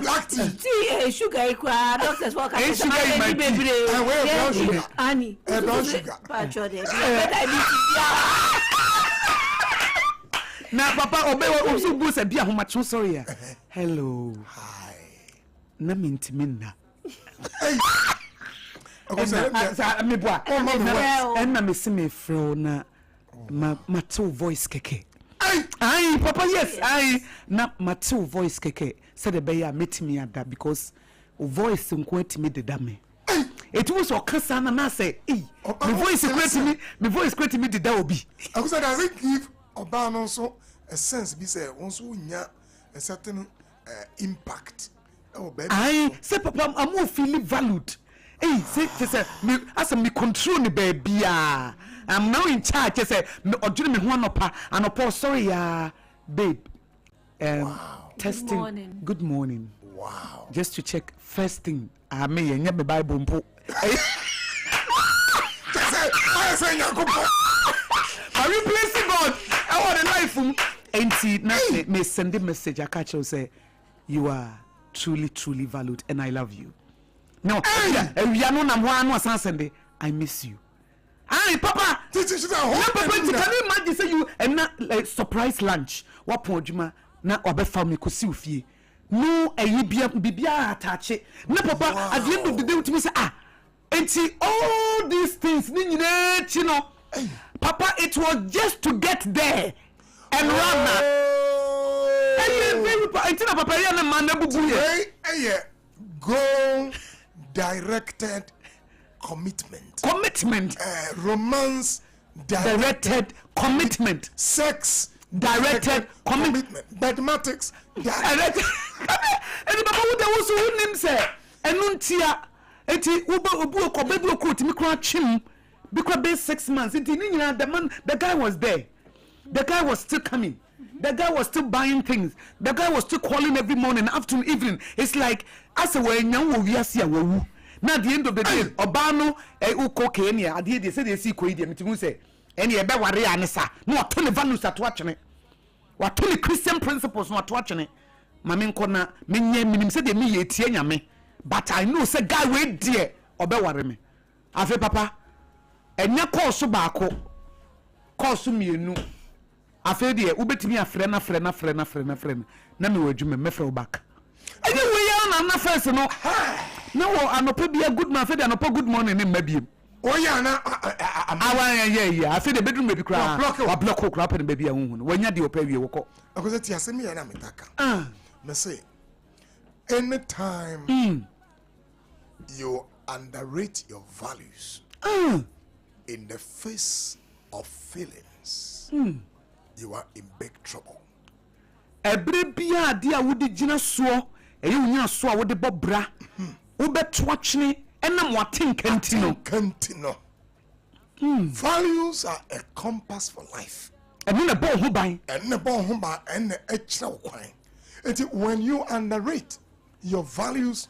black tea sugar equal doctors work at sugar baby Annie brown sugar na papa obe so bu se bia homa cho sorry ya hello hi na mintimi na sa me boa na me se me fro na ma to voice keke ai papa yes ai na ma to voice keke said the bear metimi ada because voice nko atimi deda me it was okasa na say me voice create me deda obi akusa does it give oba no so a sense be say won so nya a certain impact oh baby I say papa I'm more feeling valued say me as me control the baby I'm now in charge say me odwene me ho anopa sorry ya babe wow. Testing good morning wow just to check first thing I me nya me Bible mpo I say nyakopo are you blessing God I want a life enti na me send a message I catch you say you are truly valued and I love you no we are no na ho anu asan send I miss you ai papa this is papa can you imagine say you and na like surprise lunch what pon adwuma na obefa me kosi ofie no ayi bibia atache na papa at the end of the day we say enti all these things ni nyina chi no papa it was just to get there and run papa ya na man na bubu ye goal directed commitment romance directed commitment sex directed commitment mathematics directed and papa who there was who name say enuntia eti obu ko bedu ko timi kra twim bi kra be 6 months eti ni nyina the guy was there. The guy was still coming. The guy was still buying things. The guy was still calling every morning, afternoon, evening. It's like as a way now we are see awu. Now at the end of the day, Obano uko Kenya at the end they say they see Koidi metimu say any ebe ware anesa no atone values at watching it. Watone Christian principles not watching it. Mami nkona menye minim say de me ye tie nyame. But I know say guy we dear obe ware me. Afi papa enya course baako course mienu afi de ubetimi afre na na me wadwuma me frɛ back anyway ya na first no na wo anopo bia good man afi de anopo good morning ni mabiem o ya na awan ya afi de bedroom baby kra wa block kra pen baby ahun wanya de opa wie wokɔ akoze ti asemi ya na metaka me say anytime you underrate your values in the face of feelings you are in big trouble. Ebre bia ade a wodi gina so eyi wunya so a wodi bobra wo beto atwene enam watenkantino values are a compass for life ene na bo ho ban and a kyerɛ kwan. When you underrate your values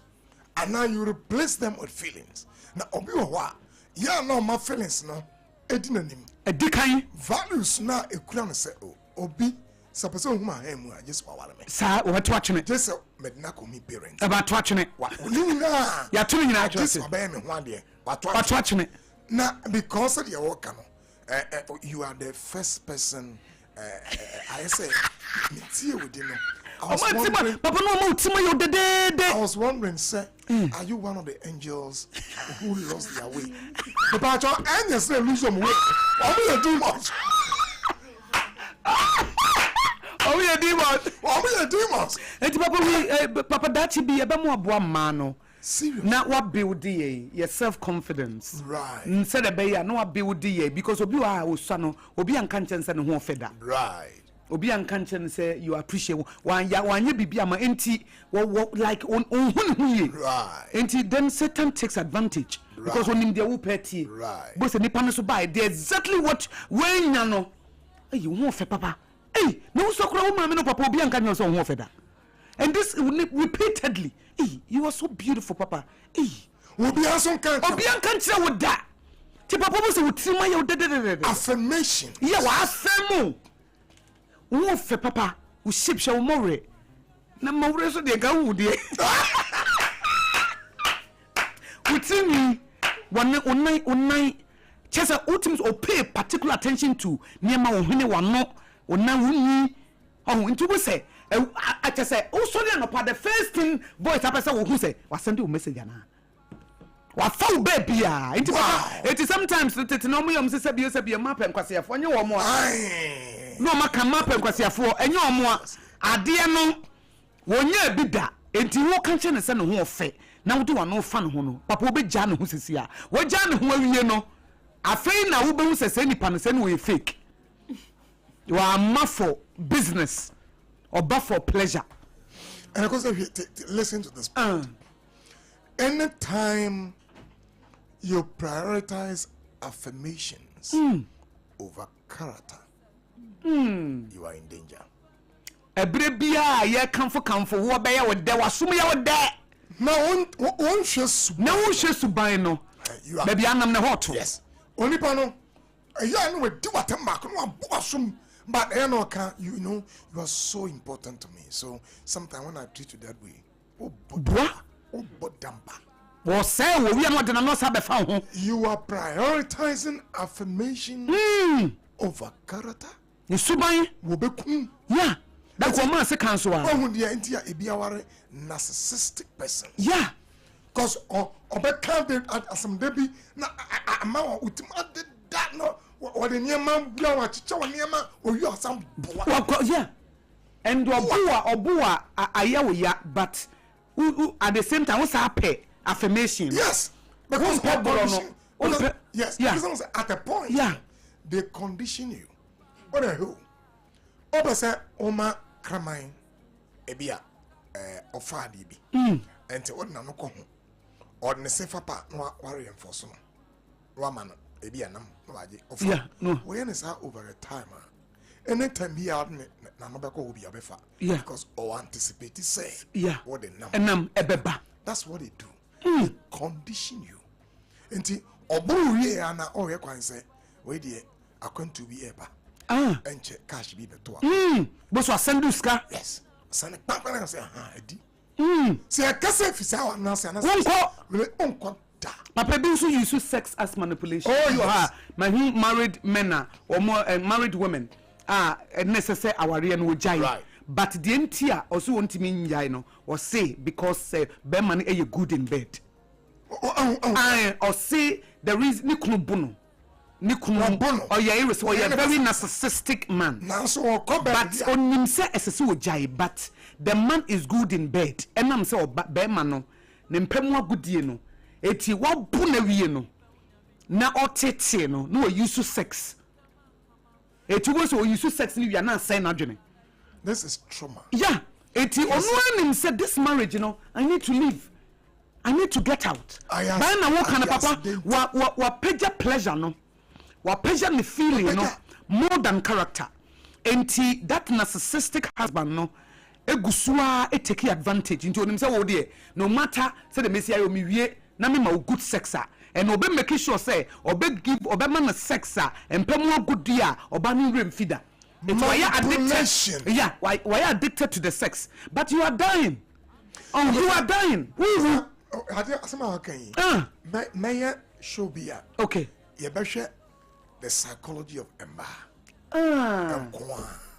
and now you replace them with feelings, na obi wo wa ya na my feelings no edinanim edikan values na ekura no say obi sapese huma hemu just wawale me sa wo beto atwene just medina ko mi parents aba to atwene onina ya to nyina atwene just obey me ho ade wato atwene na because of your work no you are the first person I say me tie within no I was wondering, sir, are you one of the angels who lost their way? But your angels say lose them way. Are we demons? Are we demons? Are we demons? And Papa, that should be a bit more mano. Serious? Not what build your self-confidence. Right. Instead of being no build because Obi are Osano, Obi and conscience and who fed right. Obi and conscience say you appreciate one ye bibi ama enti like on right. Enti then Satan takes advantage because when him dey wo party right. But the nipa no so buy they exactly what when you know you won fe papa no so kura wo ma me no papa obi and conscience so won fe da and this repeatedly you are so beautiful papa obi and conscience wo da ti papa mo say wo tima ye wo de affirmation yeah wa affirm wo fe papa wo ship sha wo more na more so de ga wo de utimi onai chesa ultimately or pay particular attention to niema wo hene wano ona wunyi into we say I just say oh so no part the first thing voice apesa wo hu say wa send you message na wa fa baby ah into it is sometimes it no mo yom say be map enkwasiafo nye wo mo no maka map enkwasiafo enye wo mo ade no wonya bida enti wo kan che ne se ne ho ofe na wo de wa no fa ne ho no papa wo be ja ne ho sisi a wo ja ne ho awie no afei na wo be hu se nipa ne se ne wo fake you are ma for business or but for pleasure. And of course, listen to this point. Anytime you prioritize affirmations over character, you are in danger. Ebrebia ye kamfo wo be ya wo de wasum ya wo de na won hwesu na wo hwesu ban no baby anam ne hot yes oni pa no ya no we di watemba no abosum. But you know, you are so important to me. So sometimes when I treat you that way, you are prioritizing affirmation over character. Yeah, that's what man say cancel. Narcissistic person. Yeah, because some baby na that no. What the man blow at Chichawaniama or you are some yeah. And Obua Ayawa, but at the same time, what's happy affirmation? Yes, because yes, because at a point, yeah, they condition you. What the hell? Oba say Oma Kramine Ebia Ofadibi. And to what Nanoko. or ne sefa pa no worry and Forson. Woman, a be anam, no idea. Yeah, no. When is that over a time? Anytime he had Namabako will be a befa. Yeah. Because anticipate say. Yeah. What they know. Ebeba. That's what they do. They condition you. Until Obu ye ana or you say, wait dear, I going to be eba. And check cash be better. But so send you ska. Yes. Send a papa and say, see, I can't say if it's our nurse and uncle. Papa also use sex as manipulation. Oh, you are. My married men or more married women are necessary our real no jai. Right. But the entire also want to mean no or say because Berman are good in bed. Or say there is Nikunu Bono. Or you're a very narcissistic man. Now so but on him say SSO jai, but the man is good in bed. And I'm so Berman Nempemwa good no. Eti wabu na wiye no na otete no na use sex eti wo so use sex ni wi na sign adwene. This is trauma. Yeah, eti onu anim said this marriage, you know, I need to leave, I need to get out. But na wo kana papa wa pleasure pleasure no, wa pleasure the feeling no more than character. Enti that narcissistic husband no egusua take advantage into onim say wo de no matter say the messiah yo mi wie na me ma good sexer and obe make sure say obe give obe man sexer and pemu good dia oba ni rem feeder. It's why you addicted. Yeah, why addicted to the sex, but you are dying. Oh, you are dying. May show be okay. You better the psychology of Emma.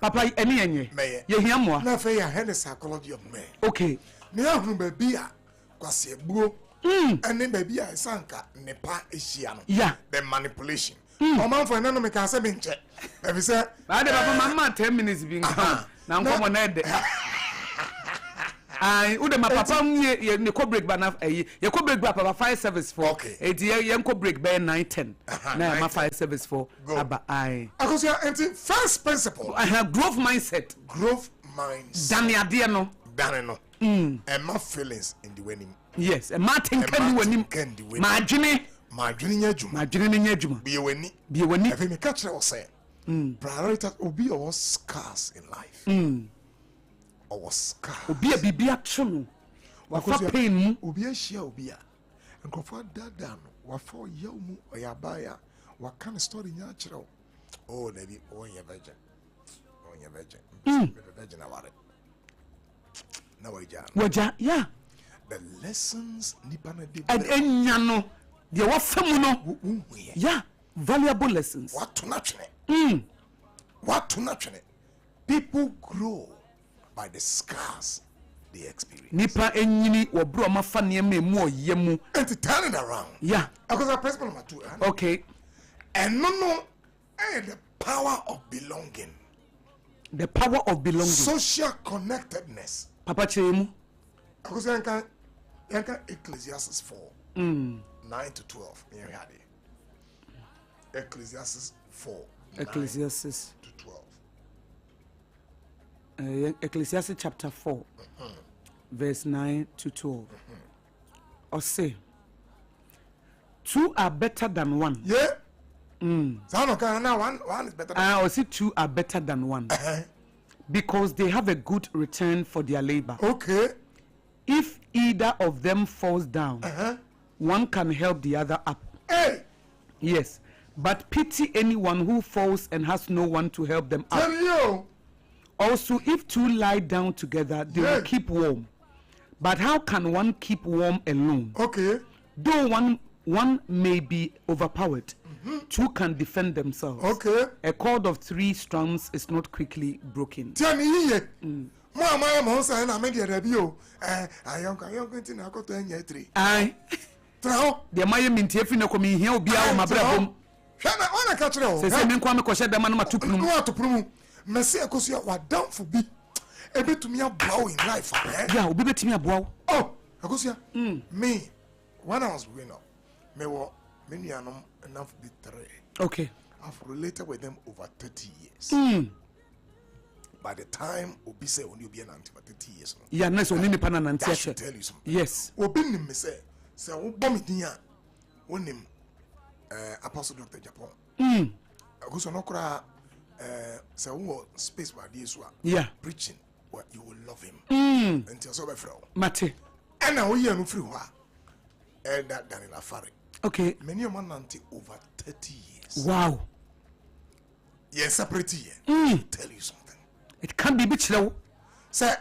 Papa, any you hear more? Na fe ya head the psychology of men. Okay. Me ahun baby a kwase buo. And then baby a sanka nepa ehia no. Yeah. The manipulation. Man for no me can say me nche. If you say, I dey papa mama 10 minutes being come. Na nko mo na de. Ai u de ma papa ye ne ko break ba na ye ko break ba papa fire service for. Okay. E di ye ko break by 9:10. Na ma fire service for aba ai. Because you are first principle. I have growth mindset. Growth mindset. Dani ade no. Dani no. And my feelings in the winning. Yes, and Martin can do him. Margine nya juma. Margine nya juma. Be weni. If me catch was say. Priority obi or scarce in life. Or scarce. Obi a bibia tunu. Wa fa pain mu. Obi a share obi a. Nkofo dada no. Wa for yaw mu oyabaya. Wa kan story nya kire. Oh, na bi onye virgin. Onye virgin. Virgin aware. Na waja. Yeah. The lessons nipana de and enyano de wa famu no yeah, valuable lessons. What to naturally people grow by the scars they experience. Nipa enyini wo bro ma fa ne ma emu oyemu and turning around. Yeah, because our principle number 2. Okay. And no the power of belonging. The power of belonging. Social connectedness. Papa chemu. Because yanka Ecclesiastes 4 9 to 12. Ecclesiastes 4 Ecclesiastes 9 to 12. Ecclesiastes chapter 4 verse 9 to 12. Or say 2 are better than 1. Yeah. One is better than or say 2 are better than 1. Because they have a good return for their labor. Okay. If either of them falls down, one can help the other up. Hey. Yes, but pity anyone who falls and has no one to help them up. Tell you. Also, if 2 lie down together, they will keep warm. But how can one keep warm alone? Okay. Though one may be overpowered, 2 can defend themselves. Okay. A cord of 3 strands is not quickly broken. Tell me Mama say na me dey review. Ayon going to na go to enya 3. Ai. Trao. De maye mintie fi na komi hia obi a o mabra bom. Hwa na ona ka kire o. Se me kwa me kohye dama na matupunu. No atupunu. Me say ekosia wa down for bi. Ebetumi aboa in life. Yeah, obi betumi aboa. Oh, ekosia. Me when I was growing up, me nuanom enough be 3. Okay. I've related with them over 30 years. By the time Obi say only be an anti 30 years. Yeah, nice only nipa na nanti I should tell you something. Yes. Obi ni me say So wo bomb dia wonim Apostle Dr. Japan. Because no kra so wo space by this one. Yeah. Preaching what you will love him. Until so be fro. Mate. And now we are no free wa. That Daniel Afari. Okay. Many of man over 30 years. Wow. Yes, separate here. Tell you something. It can be bitch low. Say,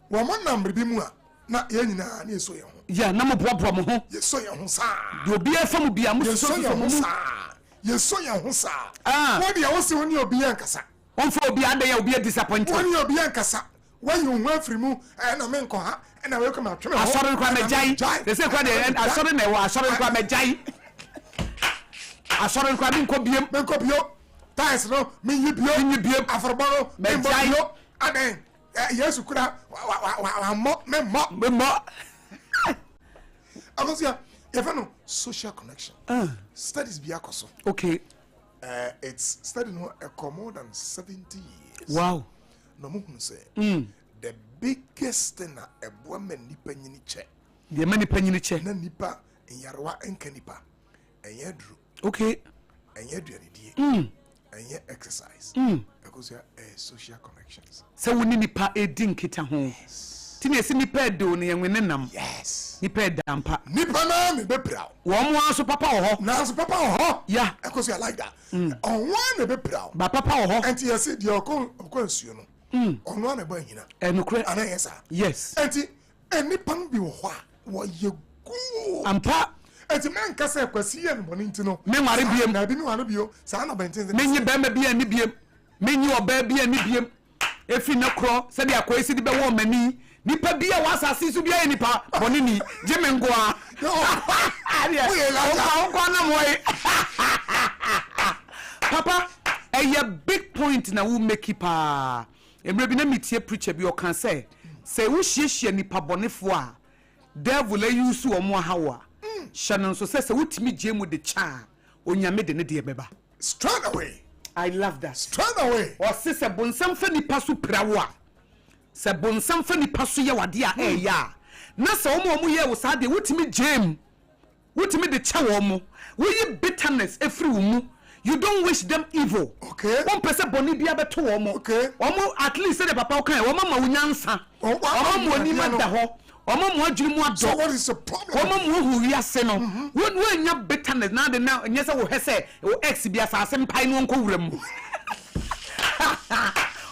woman number be more. Na yenina na so ye ho. Yeah, na mo boa mo ho. Ye so ye ho sa. Do obi afam bia mo so ye ho sa. Ye so ye ho sa. What dey wo se woni obi ankasa. Won for obi ade ya obi disappointed. Woni obi ankasa. When you hu afiri mu na me nko ha na we come atwe me. Asore kwa mejai. They say kwa dey asore na wa asore kwa mejai. Asore kwa bi nko biem. Me nko bio. Tais no me yi bio. Aforbo me bio. Aden. Yes, could have more. Agosia, if no social connection. Studies be akoso. Okay. It's study no more than 70 years. Wow. No mo say. The biggest thing na eboa man nipa nyini che. The many penny che. Na nipa nyarwa enka nipa. Enye dru. Okay. Enye duane die. Enye exercise. Because social connections. So we need nipa edin kita ho. Tini esi nipa do ne yenwene nam. Yes. Nipa dampa. Nipa na me bepra. Wo mo aso papa ho. Na so papa ho. Yeah. Because I like that. On one bepra. Ba papa ho. Enti yesi di okon nsuo no. On one ba hina. Enukre. Ana yesa. Yes. Enti enipa bi wo ho a wo ye gu. Ampa. Enti man kasa kwasi ye no nti no. Me mare biem. Na bi mi wano bio. Sa na benten. Me nyi ba ma bia ni biem. Me nyi oba bia ni biem. Efi na kro se dia kwesi di be wo mani. Nipa bia wa asase so bia nipa boni ni jeme ngoa. Papa, a big point na we make it pa. Emre bi na metie preacher bi o kan say wo hyiehie nipa bonefo a devil a use o mo hawa. Shanon so say wotimi jemu de cha onyame de ne de beba. Straight away. I love that. Straight away. Or say bonsam fa nipa so prawo. Se bonsam fa nipa so ye wade a ya. Na se omo ye wo sa de wotimi jam. Wotimi de cha wo mo. Wo ye bitterness efri wo mu. You don't wish them evil. Okay. One person boni bia beto wo mo. Okay. Omo at least say the papa kan wo ma wo nyansa. Omo mo ni ma da ho. Omo mo adwiri mu ado. So what is the problem? Omo mo hu wiase no. Wo anya bitterness na de na nya se wo hese wo ex bia sa asem pai no nko wuram.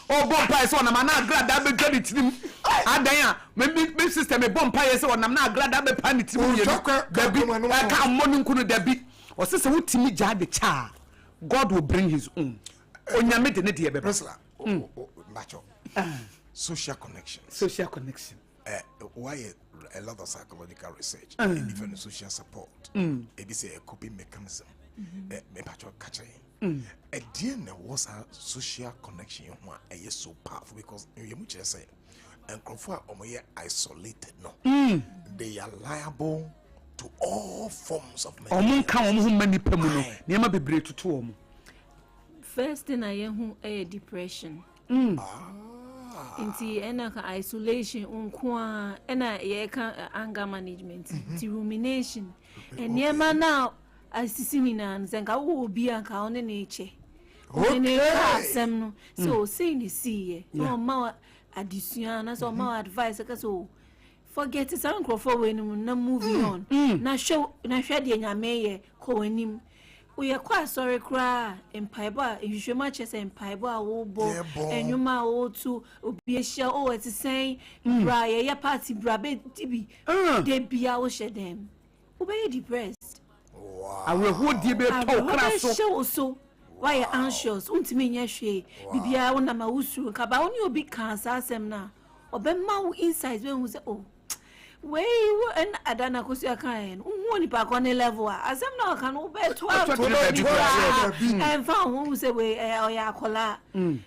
Oh, bomb pie so na mana grada be gadi tinim. Adan a me system me bomb pie so na na grada be pan tinim ye. Dabi ka mmonu nku no dabi. O se se wutimi gya de cha. God will bring his own. Onyame de ne de be. Macho. Social connections. Social connection. Why a lot of psychological research in different social support. It is a coping mechanism. Me pacho catching. A dear was a social connection so powerful because you much say and confer isolated no. They are liable to all forms of First thing I hear a depression. Inti isolation unkwa anger management, rumination, and yema now asisina nzenga wo bi anka one nature. So saying the see no ma addition so ma advice so forget it some crofo when na moving on. Na show de nyame ye ko anim. We are quite sorry cry in Piba, if you much as in Piba, oh boy, and you ma oh to be a shell, oh, it's the same, Bria, ya party, brabe, tibi, they be our shed them. Obey depressed. Wow. I will hold you be a show so. Why are anxious? Untimia she, Bibia, one of my usu, Cabao, you big cancer, sem now, or Ben Mau inside when we say, oh. Way and Adana Kusia kind, one back on a level, as I'm not can obey 12 and found who's away or yacola.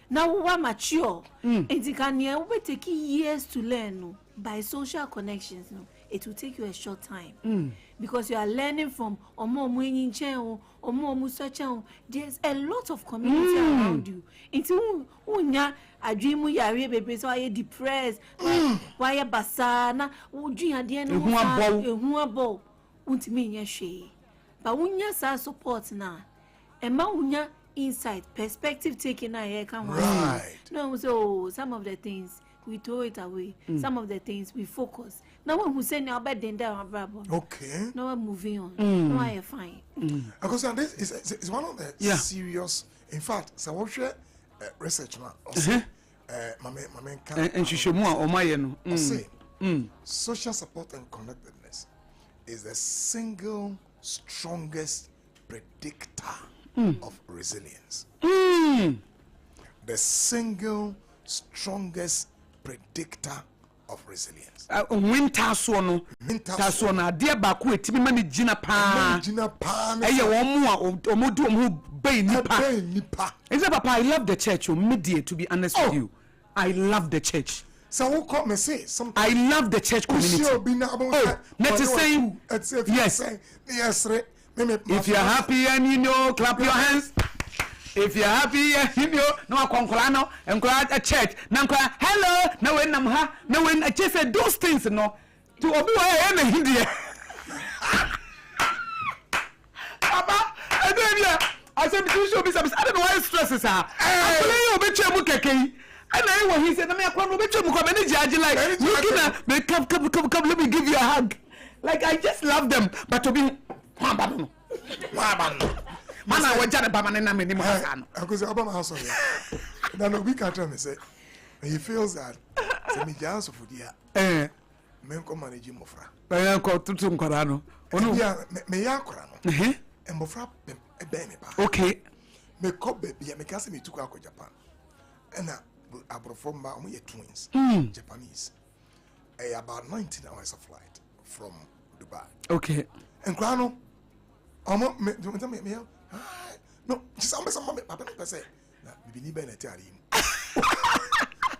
Now one mature, and it can near take years to learn by social connections. No, it will take you a short time because you are learning from Omo Mwing Channel, Omo Musa Channel. There's a lot of community around you. Into unya. I dream we are baby, so I depressed. Why a basana? Would you have the end of who untimi nya hwe ba wunya sa support na ema wunya insight perspective taking na here can right. No, so some of the things we throw it away. Some of the things we focus. Now when we say now bed then okay. Now we're moving on. No, I fine. Because this is one of the serious. In fact, so what research now. Social support and connectedness is the single strongest predictor of resilience. The single strongest predictor of resilience. When tasono adia ba ko etimi ma ne gina pa eye wo omodu omo bay nipa. Is that papa? I love the church. Media, to be honest with you, I love the church. So who come and say something? I love the church community. Not to say yes. If you're happy and you know, clap your hands. If you're happy and you know, no konkolano and a church. Nanka hello, no when I'm ha, no when I just said those things no. To obi wa em India. Papa, I said to show me some. I don't know why stresses are. I play you bet you keke. And I was he said, "I'm going to come and judge like looking at come, let me give you a hug." Like I just love them, but to be man, I want to permanent name anymore. Because Obama house on then we can tell me say he feels that say me just for dia men come manage mofra. Ko tutum korano. Ono me ya korano. E mofra be me ba. Okay. Me ko baby me can say me tuko akọ Japan. And Abrofomba, we twins, Japanese. About 19 hours of flight from Dubai. Okay. And Grano, no, just somebody, Papa, say, we need to tell him.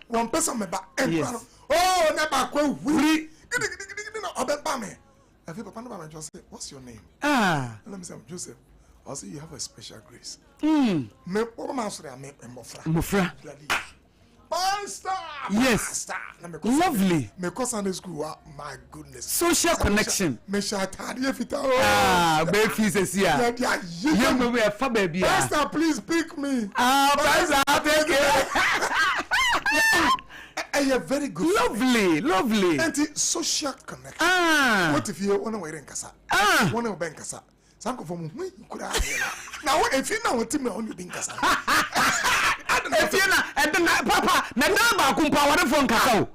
One person, and Grano, oh, never go, we, I feel Papa, just say, what's your name? Let me say, Joseph. I'll say you have a special grace. Me, what am I saying? Mufra. Pastor. Yes. Lovely. Me cause Sunday school. My goodness. Social connection. Me shatadia fita. Baby says here. You know we are for baby. Pastor, please pick me. Pastor, thank you. You're very good. Lovely. Anti-social connection. What if you want to wear in casa? Want to wear in casa? Sanko from me could have. Now, if you know what to me on you being casa. If you know, and then Papa, Nadaba Kumpa, one phone Kakao,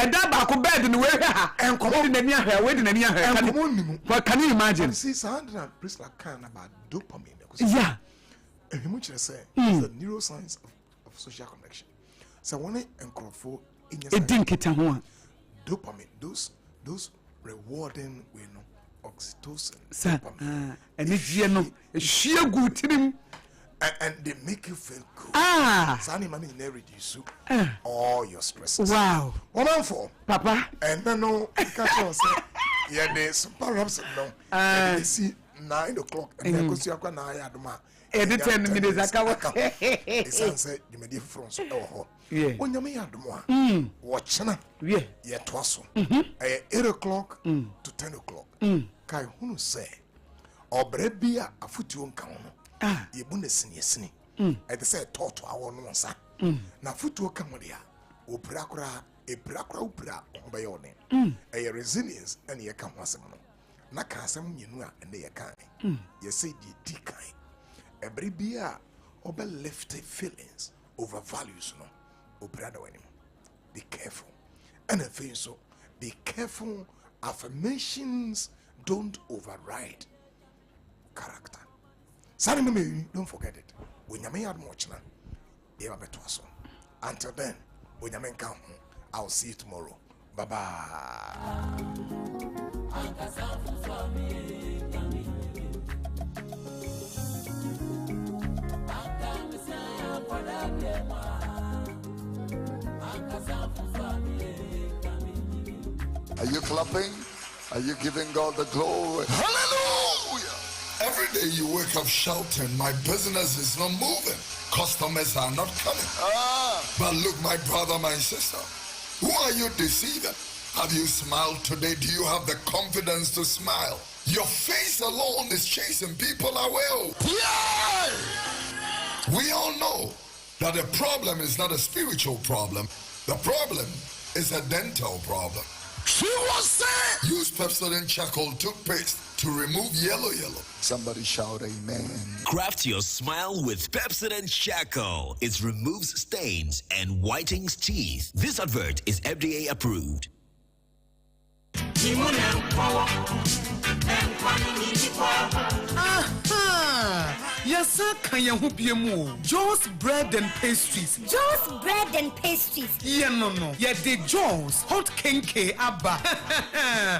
and Daba bed in the way, and come on in the near her, waiting in the near her. What can you imagine? See, Sandra Priscilla can about dopamine. Yeah. And he much say, the neuroscience of social connection. So, one and for in your dopamine, those rewarding, we know. Oxytocin, and it's sheer good to them, and they make you feel good. Sunny money never reduce all your stresses. Wow. 1 for Papa, and then no, yeah, there's Sompa Rhapsody no. See 9 o'clock, and then go see a na aduma. And 10 minutes ago, it's answered the media France. Oh, yeah. When you may aduma, watch na, yeah, twasso. 8 o'clock to 10 o'clock. Kai hunu say obrebia afutu onka hono yebu na sini e de say toto awo no nsa na afutu oka mo dia obrakura obra obaye one e resilience and ye ka ho asem no na ka asem nyenu a ene ye kan ye say di kan ebrebia obe left feelings over values no obra da wani be careful and so be careful. Affirmations don't override character. Don't forget it. When you may have much now, you have better so. Until then, when you may come, I'll see you tomorrow. Bye bye. Are you clapping? Are you giving God the glory? Hallelujah! Every day you wake up shouting, my business is not moving. Customers are not coming. But look, my brother, my sister, who are you deceiving? Have you smiled today? Do you have the confidence to smile? Your face alone is chasing people away. Yeah! We all know that the problem is not a spiritual problem. The problem is a dental problem. She was saying, use Pepsodent charcoal toothpaste to remove yellow. Somebody shout amen. Craft your smile with Pepsodent charcoal. It removes stains and whitens teeth. This advert is FDA approved. Yes, sir. Can you hope you move? Joe's bread and pastries. Joe's bread and pastries. Yeah, no. Yeah, the Joe's hot kenke abba.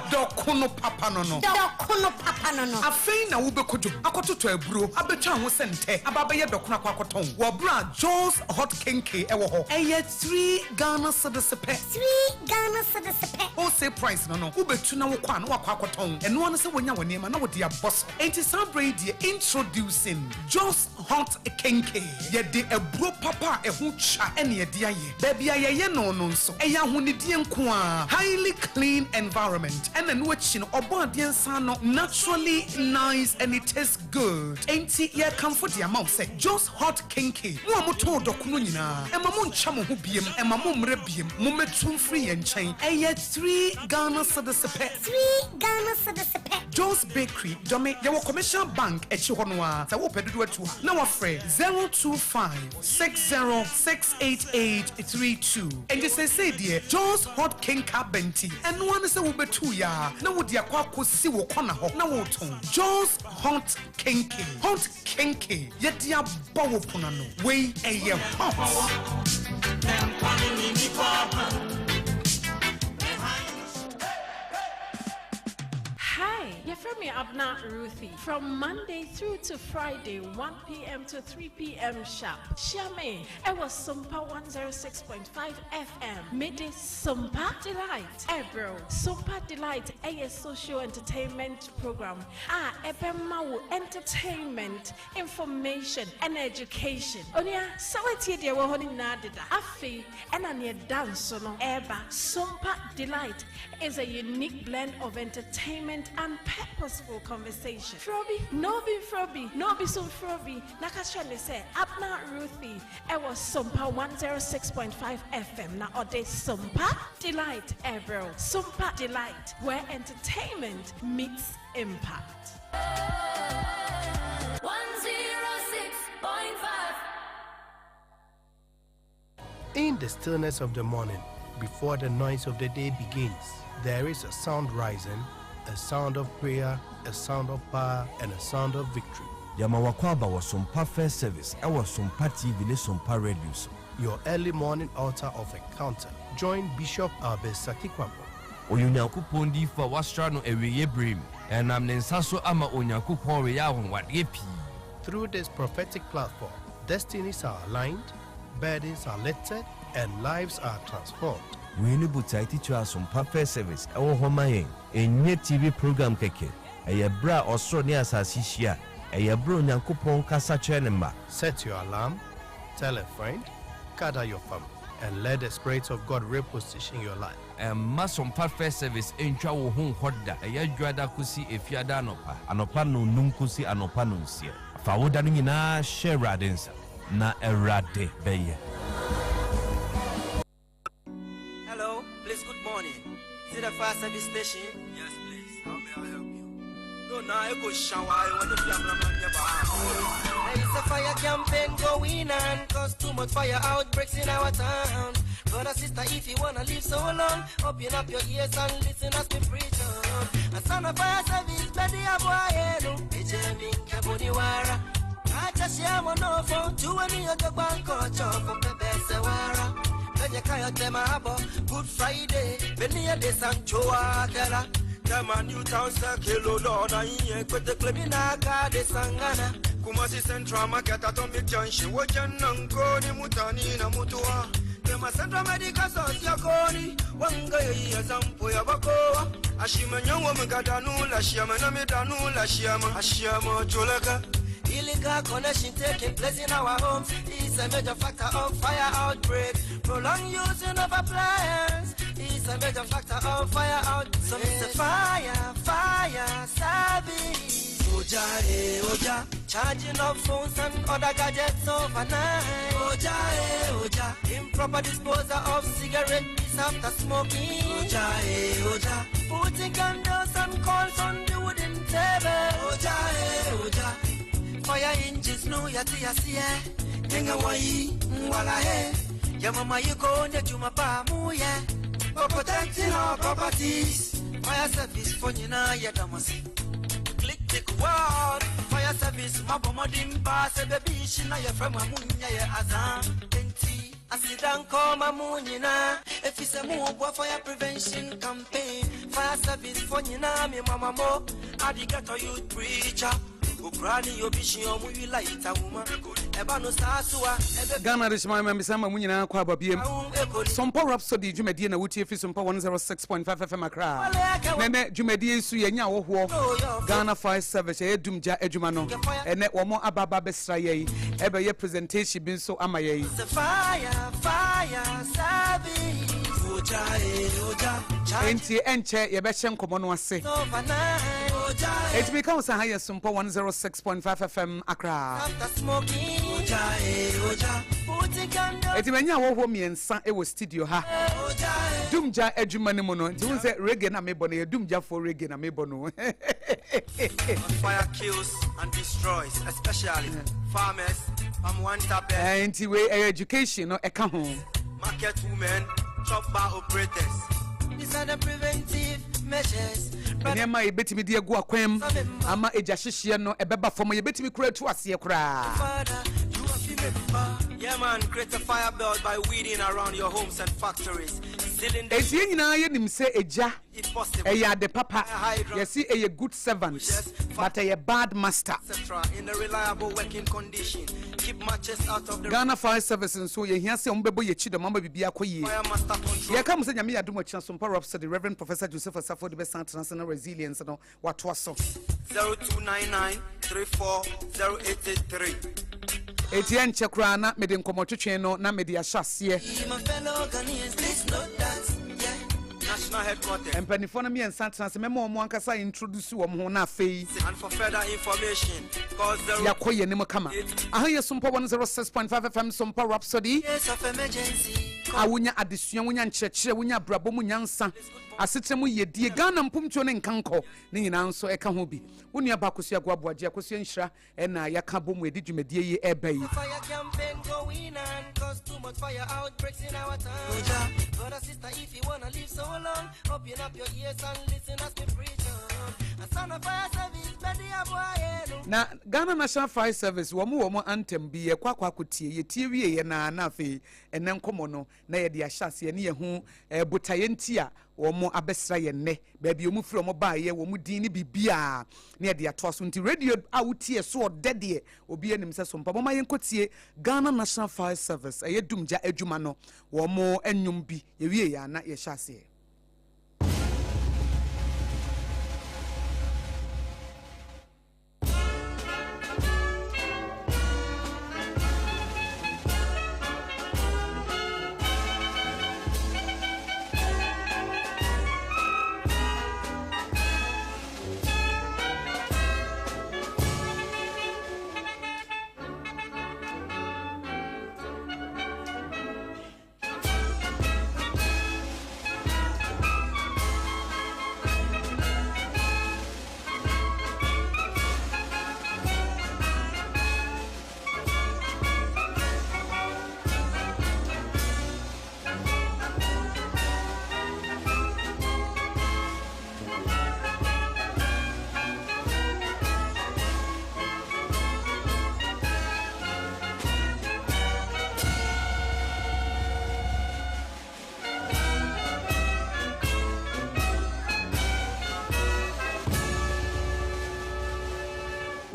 Dokono papa no. Dokono papa no. Afei na ube kojo. Akoto to ebro. Abecha ho sente. Ababa ye dokona kwa akoton. Wabra Joe's hot kenke ewo ho. Eye 3 Ghana cedis per. 3 Ghana cedis per. O say price no. Ube tu na wo kwa no akwa akoton. Eno anu se wonya woni ma na wo dia boss. Enti sabre die introducing Joe's hot kenke. Ye de ebro papa ehu cha ene ye dia ye. Baby aye no nso. Eya hunidie nko a. Highly clean environment. Ene no achi no obo ade nsa no naturally nice and it tastes good. Enti ye comfort the amount say Joe's hot kenke. Mo amoto dokuno nyina. Ema mo ncha mo ho biem, ema mo mre biem. Mo metum free en chen. Eye 3 Ghana cedis per. 3 Ghana cedis per. Joe's Bakery, Dome, your commercial bank at Chihuahua, the open door to now afraid 025-6068-832. And you say, dear, Joe's hot king cabenti, and one is a uber 2 ya. Now would your quack see what corner hop now tone. Joe's hot kinky, yet dear bow punano, way a year hot. Hi, you're from me Abna Ruthie. From Monday through to Friday, 1 p.m. to 3 p.m. sharp. Shame, I was Sompa 106.5 FM. Midday Sompa Delight. Bro, Sompa Delight, a social entertainment program. Ebema entertainment, information, and education. Onia, Sawati de Wahoni Nadida. Afi, and a dance no Eba. Sompa Delight is a unique blend of entertainment and purposeful conversation. Frobi, no be Frobi, no be so Frobi. Nakashane say, Abna Ruthie, I was Sompa 106.5 FM. Now, ode Sompa Delight, bro. Sompa Delight, where entertainment meets impact. 106.5. In the stillness of the morning, before the noise of the day begins, there is a sound rising, a sound of prayer, a sound of power, and a sound of victory. Yamawakwaba was Sompa First Service. I was Sompa TV, Sompa Radio. Your early morning altar of encounter. Join Bishop Albesaki Kwampo. Onyankopon di fa wastrano eweye brim. Enam nensaso ama onyankopon we ya won wade pi. Through this prophetic platform, destinies are aligned, burdens are lifted, and lives are transformed. We need to teach us Sompa First Service. Our home enye TV program keke. Eye bra osro ni asasi hia. Eye bro Onyankopon kasa chenema. Set your alarm, tell a friend, gather your family, and let the Spirit of God reposition your life. Ma Sompa First Service entwa wo hu hoda. Eye dwada kusi efiada anopa. Anopa no num kusi anopa no nsie. Fa woda no nyina share radensa na erade beye. Hello, please, good morning. Is it a fire service station? Yes, please. How may I help you? No, now I go shower. I want to fly there is a fire campaign going on, cause too much fire outbreaks in our town. Brother, sister, if you wanna live so long, open up your ears and listen as we preach on. A son of fire service, ready a boy, no, Benjamin Kaboniwara. I just hear one of them, 2 any other bank or chop from the best Sawara. Good Friday, Benia de Sancho Akela. Tama Newtown Sakelo Lord, I ain't quit the Cleminaga de Sangana. Kumasi Central Market Atomic Junction, Wajan Nankoni Mutanina Mutua. Tema Central Medical Sociakoni, Wanga Yazampo Yabakoa. Ashima Nyangwa Gadanula, Shiamana Danula, Ashama Cholaga. Illegal connection taking place in our homes is a major factor of fire outbreaks. Prolonged using of appliance is is a major factor of fire out. So Mr. Fire service. Oja, charging up phones and other gadgets overnight. Oja, improper disposal of cigarettes after smoking. Oja, putting candles and coals on the wooden table. Oja, fire engines no yati. Nenga wai wala he. Ya mama yuko ne juma pa muye. For protecting our properties. Fire service for nyina ya damasi. Click word. Fire service mabo modin pass baby shina ya from amunya ya azan. Enti asidan koma munyina. If it's a move fire prevention campaign. Fire service for nyina me mama mo. Adigato youth preacher. Ghana is my member Sama Munina Quababim. Sompa Rhapsody, Jumedi, and Wuti Sompa 106.5 FM Accra. Nene Jumedi Suyanya Wo Ghana Fire Service, Dumja Ejumano, and net one more Ababa Bestraye, ever your presentation been so amaye. Fire service. Enti enche yebeshem komono ase. It becomes a higher Sompa 106.5 FM Accra. It menya wo mi ensa e wo studio ha. Dumja ejumane mono. Nti say reggae na mebo na dumja for reggae na mebo no. Fire kills and destroys, especially farmers. One tap. Enti we education no eka ho. Market women, chop bar operators. These are the preventive measures. Nema ebetimi de agu akwam ama ejahihye no ebeba fom ebetimi kura tu ase kura. Yeah man, create a fire belt by weeding around your homes and factories. Eti nyina ye nim se eja eya de papa yesi eye good servant but a bad master. In a reliable working condition. Keep matches out of the Ghana Fire Service so ye hia se ombebo ye chi do mama bibia koye. Ye kam se nyame yadom achi Sompa Rhapsody Reverend Professor Joseph Osafo de Best International Resilience no wato aso 0299 340883. Etienne Chekra na mede nkomotwetwe no na mede ahyase. National headquarters. Empanifo na me ensantana se memo omo ankasa introduce wo ho na afei. And for further information, call 0 yakoye nemu kama. Aha ye Sompa 106.5 FM Sompa Rhapsody. Case of emergency. Awunya adesua wunya nkyerɛkyerɛ wunya brabo mu nyansa. Asetremu yedie Ghana mpomtuo ne nkanko ne nyina nso eka ho bi. Woni abakosu agwaboaje akosu nhira na yaka bomu edi dwumadie yi eba yi. Fire campaign going and cause too much fire outbreaks in our town. Brother sister, if you wanna live so long, open up your ears and listen as we preach. A son of fire service, better boy. Na Ghana National Fire Service womo anthem bi ye kwakwa kotie ye tie wie ye na afi enen komo no na ye de ahyase ne ye hu botaye ntia womo abesra ye ne ba bi omu firi omo ba ye womu din ne bibia na ye de ato so nti radio awutie so odede obi enim se Sompa mama ye nkotie Ghana National Fire Service ye dumja adwuma no womo enwum bi ye wie ya na ye hyase.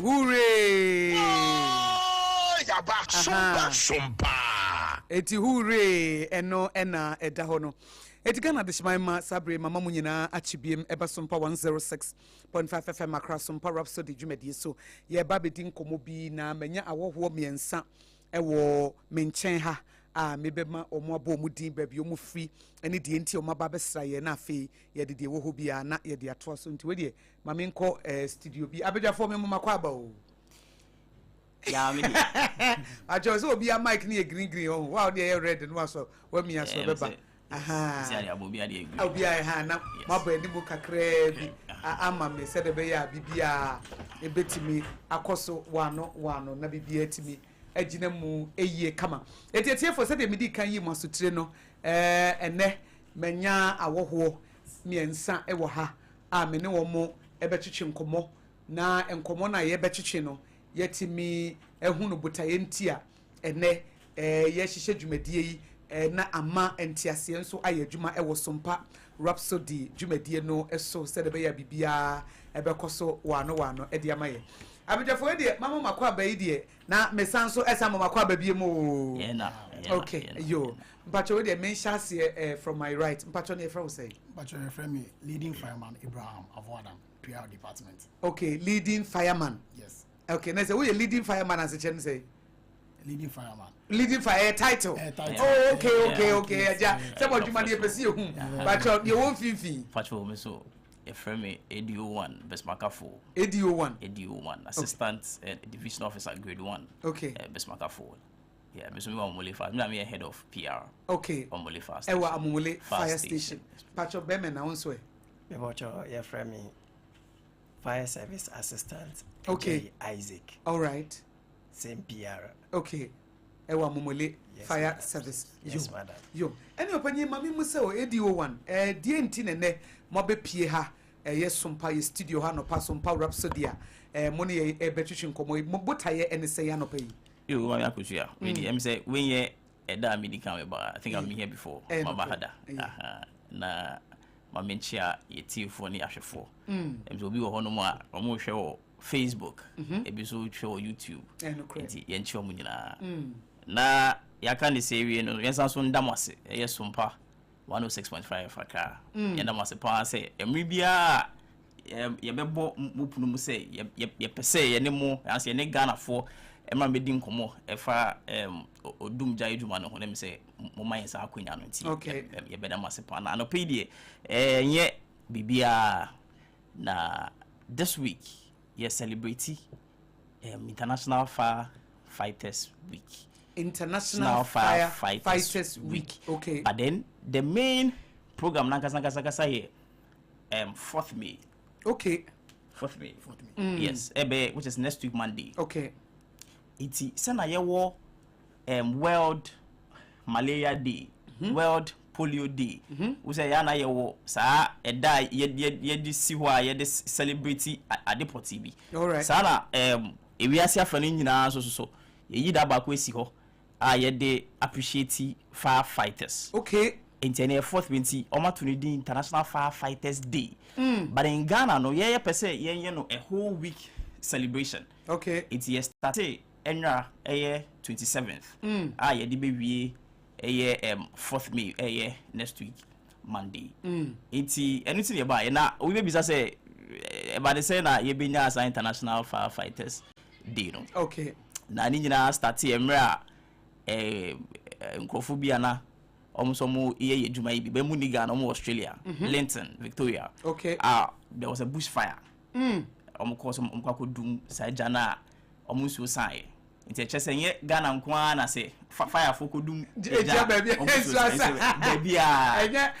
Hooray! Oh, yaba Sompa. Eti hooray eno ena edaho no. Eti Ghana de shmaima sabre mama mu nyina achibiem eba Sompa 106.5 FM Accra Sompa Rhapsody dwumadie so ye ba bedin komo bi na manya awoho miensa ewo menchen ha mebema omo abo mu din ba bi omo free ene de enti omo ba besra ye na afi ye de wo ho bia na ye de ato so nti we de ma me nko studio bi abedwafo me makwa aba o ya me a just obi a mic ni green oh wow dey red no so we mi aso beba aha si ari abobi ade green obi a ha na mabo ani bu kakra bi ama me se de be ya bibia ebetimi akoso wano na bibia etimi agina mu eyie kama etietie for se de medi kan yi mo asotire no ene menya awoho miensa ewo ha a me ne wo mo ebetwetwe nkomo na nkomo na ye betwetwe no yetimi ehunu botaye ntia ene ye hihye dwumadie yi na ama entiase nso aye dwuma ewo Sompa Rhapsody dwumadie no eso se de be ya bibia ebekoso wano edi amaye abedwafo e de mama makwa ba yi de na mesanso esa mama makwa ba bie mo okay yo mpacho we de mention here from my right mpacho ne friend say mpacho ne friend me leading fireman Abraham Avoadam PR department. Okay, leading fireman. Yes. Okay, now say who you leading fireman as a chen say? Leading fireman. Leading fire title. Oh, okay. Yeah. Somebody you money pesi you. But you won't feel. Pacho me so a friend me ADO1 Besmakafo. ADO1 assistant division officer grade 1. Okay. Besmakafo. Yeah, me so me Omole fast. Me am head of PR. Okay. Omole fast. Ewa Omole fire station. Pacho Beme na onso e. Me pacho your friend me fire service assistant. Okay. Isaac. All right. Same PR. Okay. Ewa Momole fire madam. Service. Yes, madam. Yo. Any opinion mami mu se o ADO1. Die enti ne mo be pie ha. Yes Sompa ye studio ha no pa Sompa Rhapsody a. Mo ne ye betwetwe nkomo mo botaye ene se ya no pa yi. Yo, mami akusua. We dey say when ye eda me di kan ba. I think I've been here before. Mama hada. Na mamenchia yetifo ni ahwefo emso obi wo hono mu a omo hwe wo Facebook ebi so hwe wo YouTube enti yenchi omo nyina na yaka ne sewie no yensa so ndamase eye Sompa 106.5 faka yendamase pa se emri bia ye bebo mupunu mu se ye pese ye ne mu anse ye ne Ghana fo ema medi nkomo efa odum jai dwuma no honem se mo man sa akonya no nti ye beda masepa na no pedie nye bibia na this week ye celebrate International Firefighters Week. International Firefighters Week. Okay. But then the main program nankasa here 4th May. Okay. 4th May. Yes, which is next week Monday. Okay. Iti sana yewo World Malaria Day, World Polio Day. We say yana yewo sa eda ye si ho a ye celebrity Adepo TV. All right. Sana ewiase afani nyina so ye yi da ba ko esi ho a ye de appreciate firefighters. Okay. Intene 4th winti omatunidi International Firefighters Day. But in Ghana no ye pese ye no a whole week celebration. Okay. It's yesterday enra 27th ye di be wie 4th May next week Monday iti anything ye ba na we be bisa say about the say na ye be nya as International Firefighters Day no. Okay. Na ni nyina start emra nkrofo bia na almost ye djuma yi be mu ni Ghana mo Australia Linton Victoria. Okay. There was a bushfire cause dum sa jana omusu sai nti chese nye Ghana nko na se fire fo kodum eja baby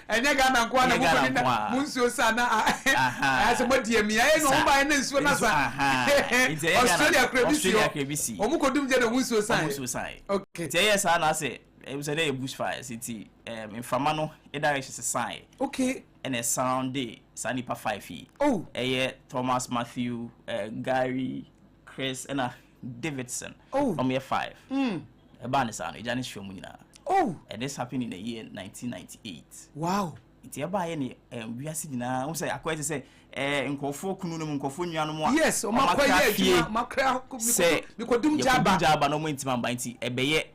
enye Ghana nko na munsu sa na ase modie mi e no ba na nsuo na sa Australia krebisi omukodum je na munsu sai. Okay. Ti yes na se e was a bushfire city inframa no e direction se sai. Okay. And a sound day sanipa 5 oh Thomas Matthew Gary Chris and Davidson from year 5 a band sound Janice Shomuna and this happened in the year 1998. Wow. It's about any we are sitting now say I to say nkofo kunu no nkofo nua mo yes o makra say because dum jaba no mo intima ba nti ebeye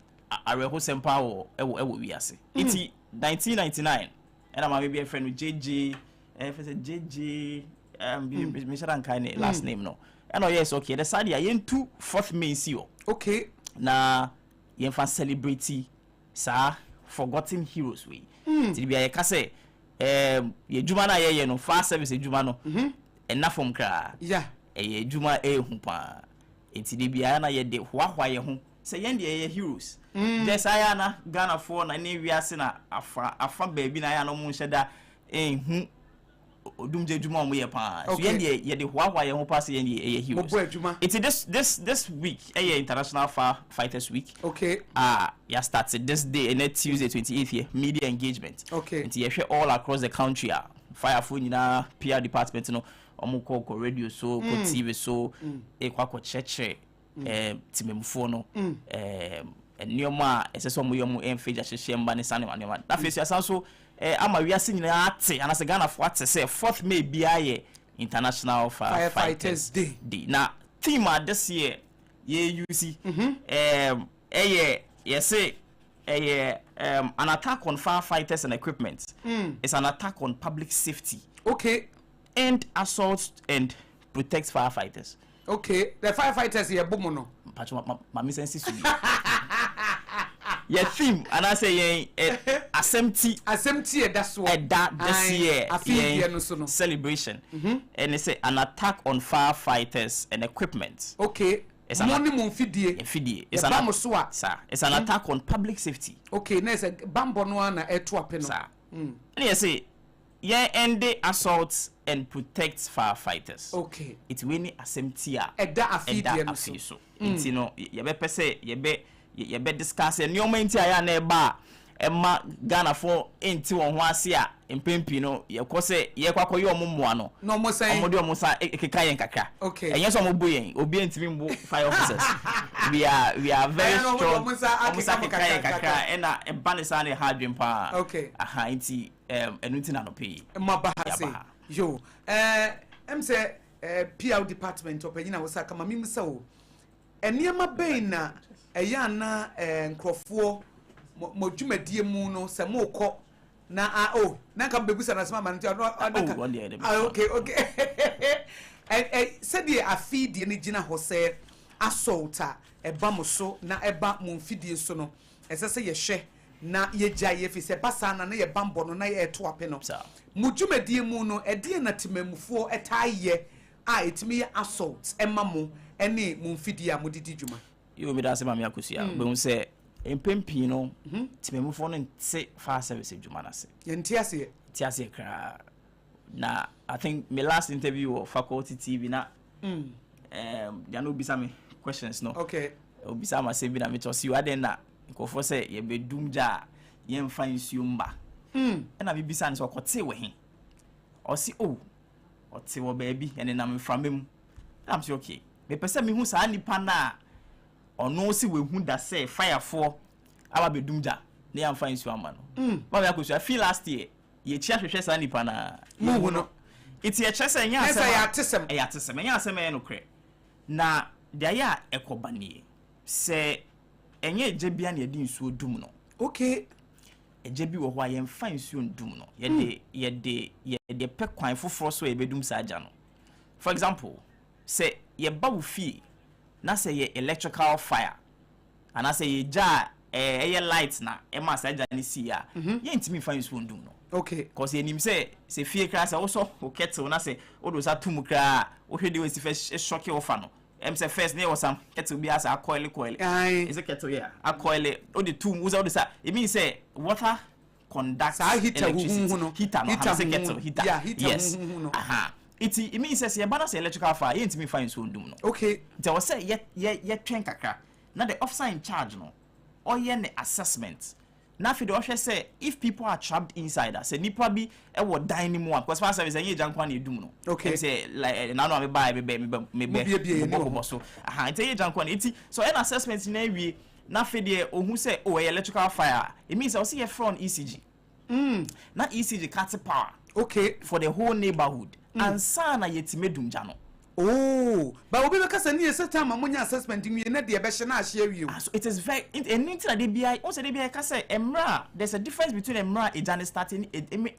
areho sempa wo ewo wi ase iti 1999 and I'm maybe a friend with JJ me shall kind last name no and oh yes okay the side ya yen 4th May see okay na yen fan celebrity sa forgotten heroes we ti bia ye ka say ye juma na ye no fire service juma no ena fom kra ye juma hu pa enti de bia na ye de hwa ye ho say ye ye heroes just aya na Ghana for na ne wiase na afa baabi na ya no mu nheda hu odumje juma mo ye pa so ye de hwa ye ho pass ye heroes it's this week international fighters week ya started this day and Tuesday 28th here media engagement it's ye all across the country fire for nyina PR department no omuko ko radio so ko TV so kwa cheche timemfo no enioma eseso mo yomu enfeja hyehyɛ mba ne sane manema that face yasan so ama wiase nyina ate anase Ghana for ate say 4th May bia ye international firefighters day na theme this year ye use say an attack on firefighters and equipment it's an attack on public safety end assault and protect firefighters the firefighters here boom no mami sense su ye theme and I say assembly that's what this year no so no celebration and they say an attack on firefighters and equipment it's an attack on public safety na say bambo no na eto apeno and you say end assaults and protect firefighters it's when assembly afidi so you know ye be pese ye be discuss and your main tia na eba emma Ghana for enti won ho ase a empempi no ye ko se ye kwakoye ommoa no no mo say omode omusa ekeka yen kakra enye so omobo yen obi entimi mbo fire officers we are very strong omusa keka yen kakra ena eba ne sa na hardwin pa aha enti enuti na no pay mabahase yo em say PR department opanyina wo sa kama mimsa wo eniema bein na eya na nkrofo mo dwumadie mu no se mo kɔ na na ka bebusa na sema man said the afidi ni gina ho se assaulta eba mo so na eba mo mfidie so no esese ye hwe na ye gya ye fi se basa na ye bambo no na ye to ape no mo dwumadie mu no ede na temamufo etaye etimi assault ema mo ene mo mfidie a mo didi dwuma yo me da se ma me akosia be se empempi no timemufo no nte fire service dwuma na se yenti ase kra na I think my last interview of faculty TV na they no bisa me questions no obisa ma se bi na me to see waden na ko for say ye bedumja ye mfa nsuomba na me bisa ne so kote we he o si ote wo baabi ene na me framem am say okay me pese me hu sa nipa na ono si we hu da say fire for aba bedumja na ya mfa nsuoma no ba me akosu feel last year ye chia hwehwe sa nipa na mu no iti ye chese nya asem ya tesem nya asem ya no kre na dia ya ekobanie se enye ejebia na yedi nsuo dum no ejebi wo ho aye mfa nsuo dum no ye pe kwan foforo so ye bedum sa aja no for example se ye ba wo fie na se ye electrical fire ana se ye ja eye light na e ma sa aja ni si ya ye ntimi mfa nsuo dum no cause enim se fie kra se wo so o kettle na se o do sa tum kra o hwede we si fe shock ofa no say first ne was some kettle be as a coil is a kettle a coil o the two uza o the sa it means say water conducts heater kettle yes it means say balance electrical fire ain't me fine so dum no there was say ye twen kakra na the officer in charge no or ye ne assessment na fi do say if people are trapped inside say nipa bi e wo dan ni mu because fire service ye jankwa na edum no say like na no me buy me so it ye jankwa na iti so an assessment na wi na fi de ohun say electrical fire it means I see a front ECG na ECG cut power for the whole neighborhood and sana yetimedum ja no but obi be kasa ni set time amonya assessment mi na de be hye na ahye wi so it is very anything that they be on say they be kasa emra there's a difference between emra ejane starting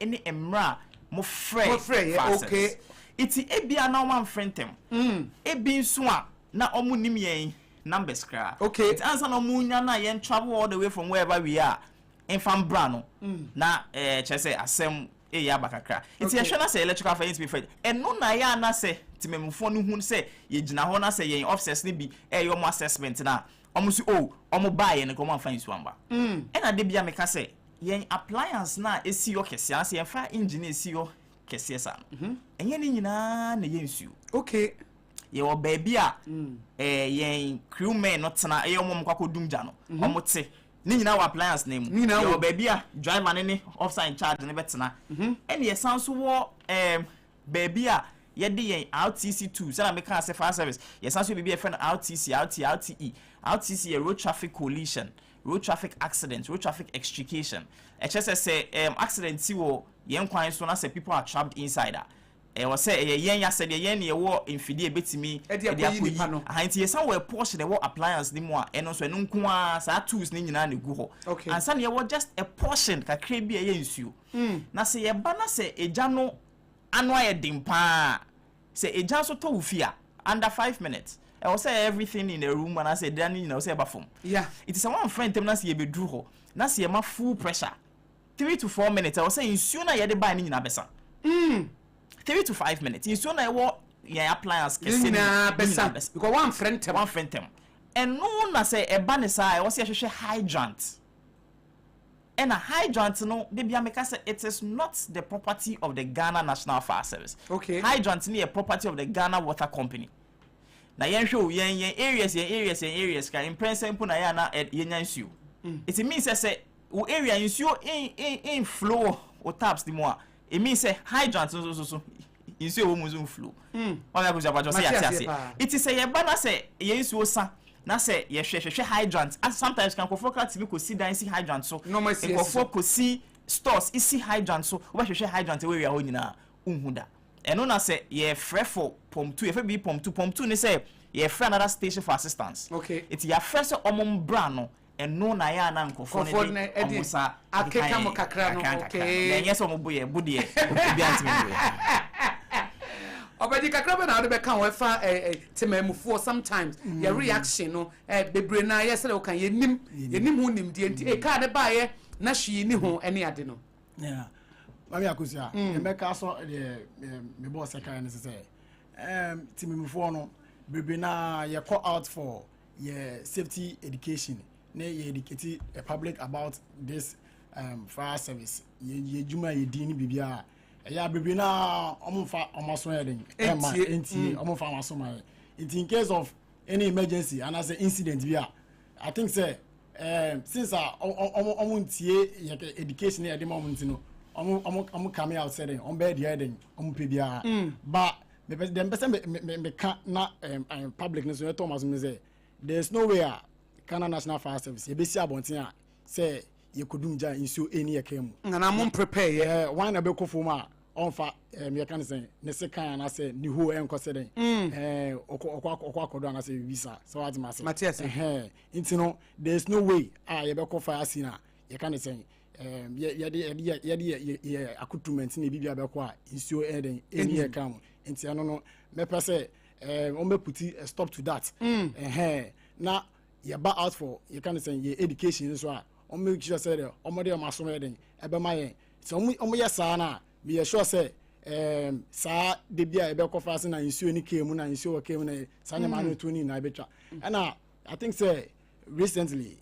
any emra mo free iti ebia na one friend them ebi nso a na omu nim yen numbers cry. Okay. It's answer no munya na yen travel all the way from wherever we are. In fam brano. Na say asem e ya bakakra. It's a shona say electrical for be free. And no na ya na say timemfo no hu say ye gina ho na say yen officers ni bi your assessment na. Omo si omo buy yen ko man fan su amba. And ade bia me ka say yen appliance na esi yo kese ase yen fa engine esi yo kese sa. Enye ni nyina na yen su. Okay. Ye wo baby a yen crewmen not na e omo mkwako dumja no. Omo te ni nyina wa appliance name. Ye wo baby a driver ne officer in charge ne betena. And ye sound so wo baby a ye de yen RTC2 say na me can say fire service. Ye sound so baby e friend RTC RTE. RTC a road traffic collision, road traffic accident, road traffic extrication. Say accident si wo yen kwan so na say people are trapped inside that. Was say yen ya said yen ye wo infidie betimi e dia koyi no ahanti ye san we Porsche the wo appliance ni mo a eno so eno nko a sa tools ni nyina na gu ho and san ye wo just a portion kakra bi ye nsuo na say ye ba na say eja no anu aye dimpa say eja so to ufia under 5 minutes I was say everything in the room and I said then you know say ba form it is one friend tem na say ye be dru ho na say ye ma full pressure 3 to 4 minutes I was say nsuo na ye de ba ni nyina besa 3 to 5 minutes. You so na wo your appliance kese na besa because one friend them. And no na say e ba ne sai wo say hwehwe hydrant. And a hydrant no they bia make say it is not the property of the Ghana National Fire Service. Okay. Hydrant ni a property of the Ghana Water Company. Na yen hwe yen areas ka impensa mpo na ya na yen nsuo. It means say wo area nsuo in flow or taps the more. It means say hydrant so you see wo flow why go jaba just say it is say ye ba na say ye nsuo sa na say ye hwehwe hydrant and sometimes can go focus me ko see dan see hydrant so go focus see stores see hydrant so we hwehwe hydrant we ho nyina unhu da eno na say ye frɛ for pump 2 ye be pump 2 ni say ye frɛ another station for assistance it ya frɛ say omom bra no eno na ya na nkofo ne omusa akeka mo kakra no okay na yeso mo boye budie obi antimi boye obedi kakra be na be kan we fa temamufo sometimes your reaction no bebre na yes le kan yenim hu nim die nti ka de ba ye na hwie ni ho ene ade no yeah mami akosia me ka so me boss kan ne say temamufo no bebre na ye call out for your safety education na ye educate the public about this fire service ye juma ye dini bibia ya bebre na omfa omaso ya den enti omfa omaso ma in case of any emergency and as an incident bia I think say since omuntie education e dem omunti no omu come out say den on be dia den omu pe bia but them person me can na public no so Thomas me say there's no way Ghana National Fire Service ebesi abonten a say ye kodum ja insu eni ye kemu na mo prepare one na be kofo ma onfa me kan say ne se kan na say ni ho enko se den okwa akodo na say visa so what ma say Matthias intino there's no way ye be ko fire scene a ye kan say ye accoutrement na bibia be ko a insu eden eni ye kam intino no me pese on be put a stop to that na you ba out for you can say your education so on make sure say omo dey maso me den e be maye so omo yes na me sure say sa de bia e be ko fast na insuo ni kemu na insuo kemu na sa na ma no to ni na be twa and I think say recently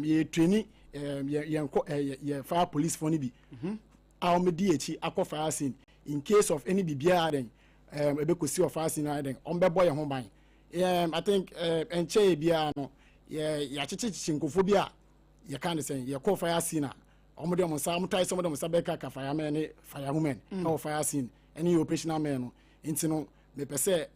ye training ye fire police for ni bi a omo di echi akọ fire scene in case of any bibia den e be ko see of fire scene na den on be boy ho ban I think enche bia no ya chichi nkofobia ya kan say ya call fire scene omo dem sa mo try some dem sa be ka fireman ne firewoman no fire scene any operational man no intino me pese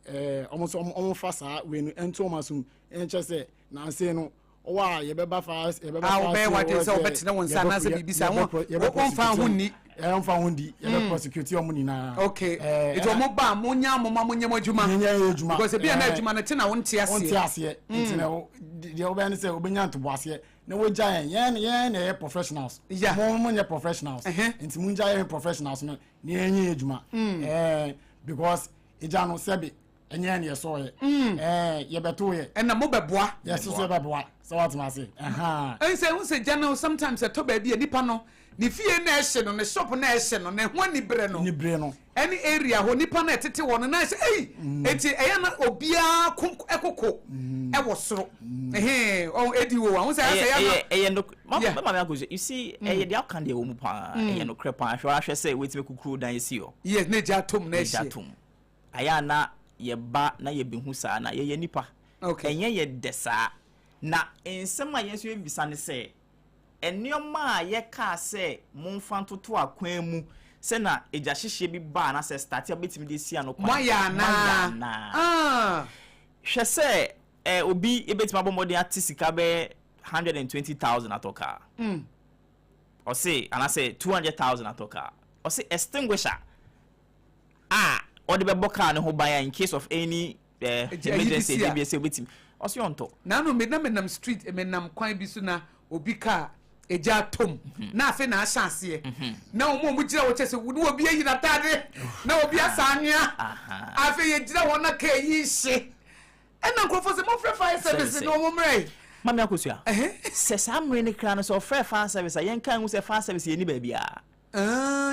omo fa sa we no ento o masum enche say na say no wa ye be ba fire ye be ba fire be what say obetena won sa na say bibisa won fa hunni fa hundi ye be prosecute omo ni na okay it omo ba mo nya mo nya adwuma because e bia na adwuma na te na won te ase intino de oba ne say obenya ntobo ase na we giant yen na professionals mo nya professionals inti mun giant professionals no ni enye adwuma because ejano sebe enya ne so ye beto ye na mo beboa yes so beboa so what ma say say general sometimes a to ba bi nipa no ni fie na ehye no ne shop na ehye no ne ho ni bre no any area ho nipa na etete wo no na say eti eya na obia ekoko e wo soro edi wo ho say ya no mama me agoje you see ya dey kan dey wo mu pa ya no crepa ahwe say wetime kukuru dan esi yo yes na ja tom na ehye aya na ye ba na ye behu sa na ye nipa enye ye desa na ensem a yeso ebisa ne say enioma ye ka say monfa ntoto akwan mu se na eja hyehye bi ba na say start abetimi de si anokwa maya na hwe say obi ebetima bomode atisika be 120,000 atoka or say and I say 200,000 atoka or say extinguisher or the beboka ne ho buy in case of any emergency DBS obetim or say on top na no menam street menam kwan bi so na obi ka eja tom na afi na ahyase na omo mu gira wo chese wo obi ayi na tade na obi asanwea afi ye gira wo na ka yi hye ena nkrofo se mo free fire service no mo mre mama akosua se samre ne kra no so free fire service yen kan wo se fire service ye ni ba bia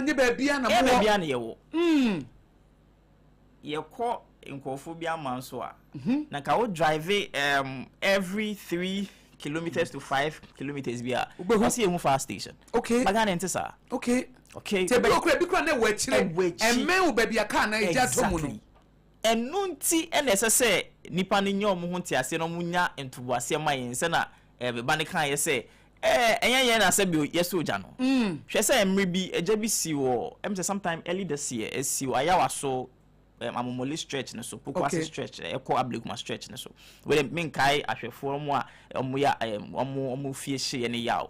ni ba bia na mo ba bia na ye wo ye ko nkrofo bia man so a na ka wo drive every 3 kilometers to 5 kilometers bia we see a fire station okay bagana ntisa okay te bi kura na we chire emme wo ba bia ka na eja to mu no enu nti ene ese nipa ne nyom ho ntiase no munya ntoboase ma yen se na be ne kan ye se enyen na se bi yeso oja no hwe se emre bi eja bi si wo em say sometime early this year si wo aya waso amomoli stretch ne so pokwase stretch eko ableguma stretch ne so we men kai ahwefo mo a omo ya omo fie hye ne yawo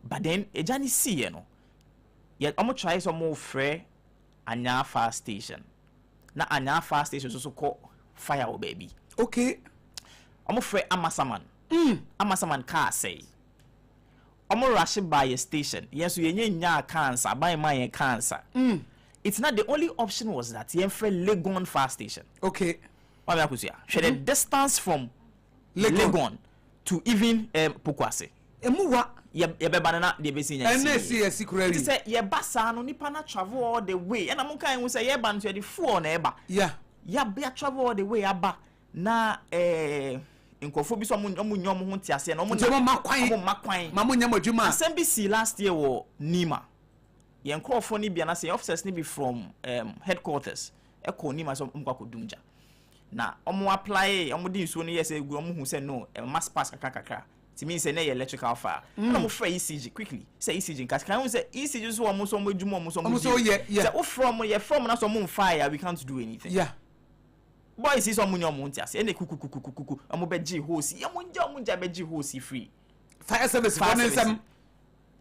but then eja ni si ye no ye omo try so mo frɛ anya fire station na anya fire station so ko fire o baby okay omo frɛ amasaman car say omo rush by a station yes so yenye nya cancer by my cancer it's not the only option was that yen frɛ Legon fire station okay what me akusia the distance from Legon to even Pokwase emuwa ye beba na de besi nya NSC kurari it say ye basa no nipa na travel all the way and am kan say ye ba no the 4 na eba ya be travel all the way aba na nkofo bi so mo nyom ho ntiase na mo makwan ma mo nyam adwuma asem bi si last year wo Nima ye nkofo ni bia na say officers ni be from headquarters eko Nima so mkwako dumja na omo apply omo di nsuo no yes egu omo hu say no mass pass kakaka it means say na electrical fire na mo frɛ ECG quickly say ECG nkas kan say ECG so omo so mo adwuma omo so say o from na so mo fire we can't do anything boys is omo nyom ntiase ene kuku omo beji hose ye mo nja beji hose free fire service for nsem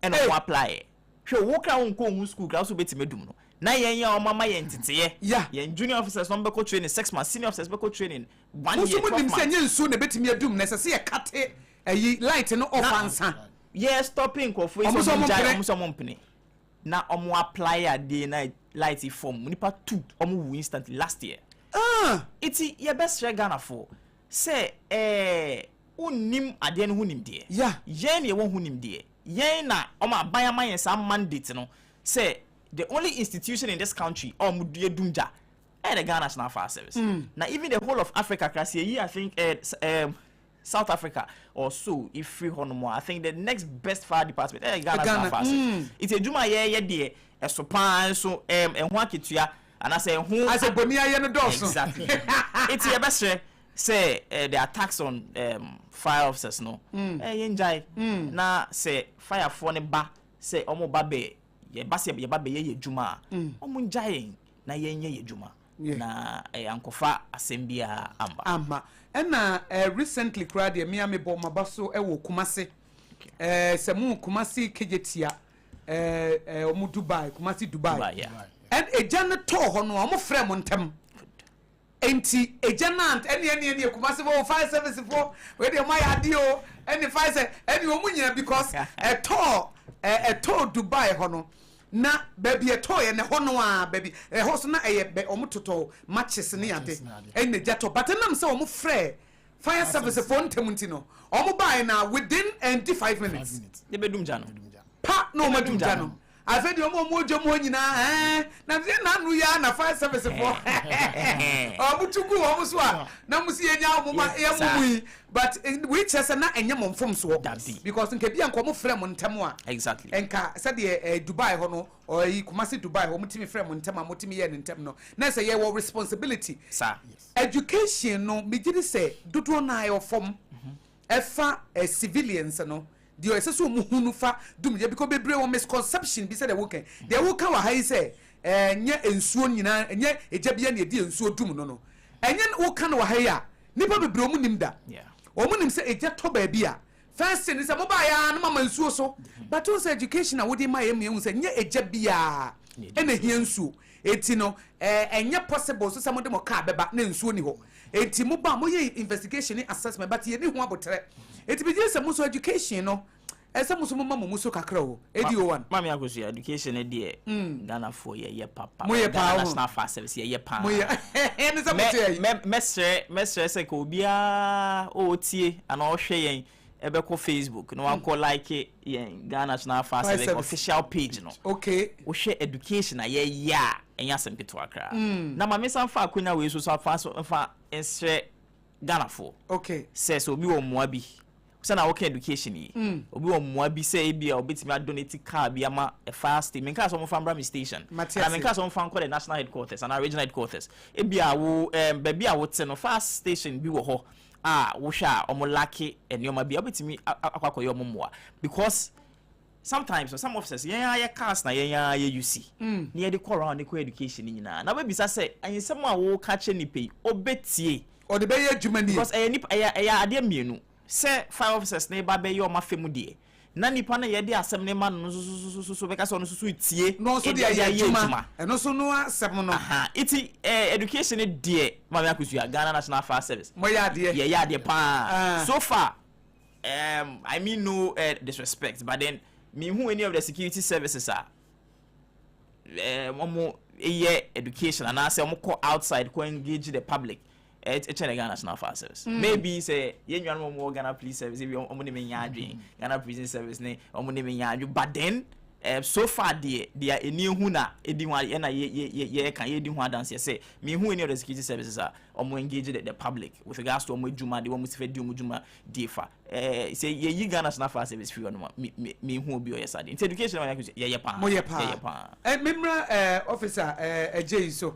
and o apply hwe wo kra won ko hu school kra so betime dum no na yen ya o mama yen titeye yen junior officers no beko training 6 months senior officers beko training 1 year 12 months so mo dim se nye nsu na betime adum na se ye kate ayi light no off ansa yes stopping ko fo so nja so mpene na omo apply ade na light form nipa 2 omo wu instantly last year iti ye best Ghana for say unim ade no hunim de yen ye won hunim de yen na o ma bayama yen sa mandate no say the only institution in this country de dumja the Ghana National Fire Service now even the whole of Africa I think South Africa or so if free honomo I think the next best fire department Ghana National Fire Service it's a juma ye de so pan so ho aketua and I say who as a bonia ye no dos exactly it's your best say the attacks on fire officers no yenjai na say fire for ne ba say omo ba be ye ba se ye ba be ye juma omo njai na yenye ye juma na ankofa asembia amba na recently crowd ye me bo mabaso e wo Kumase se mu Kumasi kejetia omo Dubai Kumasi Dubai and ejana to ho no omo frɛ mo ntem enti ejana ene Kumasi for fire service for we dey my adio ene fire ene omo nyina because to Dubai ho no na baby a toy and a honoa baby a horse na a omutoto matches ni ade and the jato but I'm so free fire service phone temuntino omo buy now within 5 minutes the bedroom jano pa no madum jano I said you more nyina na ze na nu ya na fire service for omutugu omuso a na musi enya omuma emuyi but we chese na enya momfom so because nke bia nko mo frem ntemo a exactly enka said the Dubai ho no or Kumasi Dubai ho mutimi frem ntema mutimi ye ntem no na say ye wo responsibility sir education no me gidi say dodo na ayo fom efa civilians no the essence of muhunu fa dum je because bebre one misconception be said the woken the woken wa hai say nye ensuo nyina nye ejabia na edi ensuo dum no enye woken wa hai a nipa bebre omu nim da omu nim say eja to ba bia first thing is mobile ya na mama ensuo so but also education wodi ma yem yem say nye ejabia ena hia ensuo eti no enye possible so some dem ka beba na ensuo ni ho eti mo ba mo ye investigation assessment but ye ni ho abotre eti be just some education no esa muso mama muso kakra o edi o one mama akosu education e de Ghana for ye papa Ghana national fast service ye pa mo ye ene sa mesre se ko bia o tie ana o hwe yen ebe ko Facebook no wan ko like yen Ghana national fast service official page no okay o hwe education ye ya enya sempeto akra na mama san fa akonya we so fa ensre Ghana for okay says obi wo moa bi sana work education yi obi wo moa bi say bia obetimi adonate car bi ama a fast me nka so mo fa Bram station and me nka so mo fa the national headquarters and our regional headquarters e bia wo ba bia wo te no fast station bi wo ho wo hwa omo laki enioma bia obetimi akwakoye omo moa because sometimes some officers yeah cars na yeah UC near the core around the education nyina na be bisa say anyesem a wo ka che nipe obetie or the be adwuma ni because nipa ade mienu say 5 officers na ba be your mafemu de na nipa na ye de asem ne ma no so be ka so no so tie no so de adwuma eno so no asem no iti education de ma me akusu Ghana National Fire Service mo ya de pa so far I mean no disrespect but then me who any of the security services are education and I say go outside go engage the public it's the Ghana National Fire Service maybe say you know more Ghana Police Service if you money me Ghana Prison Service ne money me but then so far they are any who na edi wan na ye can ye di ho dance say me who any of the security services are engage the public with regards to juma they want to feed juma defa say ye Ghana National Fire Service free no me who be your side education ye pa memra officer ejey so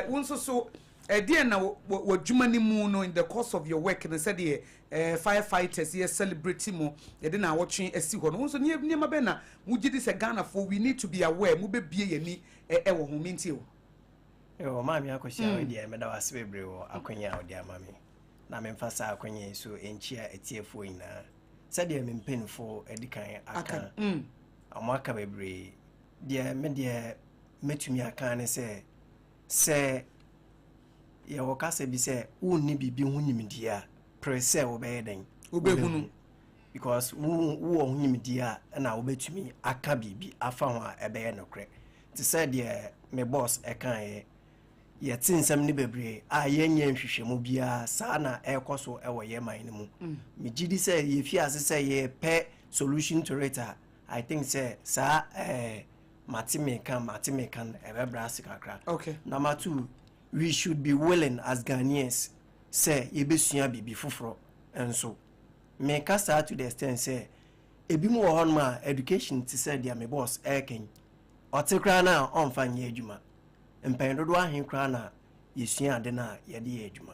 wonso so there na wo juma ni mu no in the course of your work and said the firefighters here celebrating mo ye dey na watching esi ho no so ne ma be na mu gidi se Ghana for we need to be aware mu be bie ye ni wo ho minti o yo mami akosia we dia me da wase bebre wo akonya o dia mami na me mfasa akonya so enchia etiefo ina said dia me mpenfo edikan aka amaka bebre dia me dia metumi aka ne se ya wakase bi se unni bibi hu nyimdia prese wo be den obehunu because wo hu nyimdia na wo betumi aka bibi afa ho a ebe no kre ti said ye me boss e kan ye tinsam ni bebre a ye nya nhwehwemu bia sa na ekoso e wo ye man ni mu me gidi se ye fi ase se ye pe solution to it I think say sa matime kan e be brasi kakra okay number 2 we should be willing as Ghanaians say yebesua bibi foforo enso me ka start to the extent say ebi mu ho ma education ti say dia me boss eken otekra na onfa nya adwuma empan dodo ahen kra na yesua ade na ye de adwuma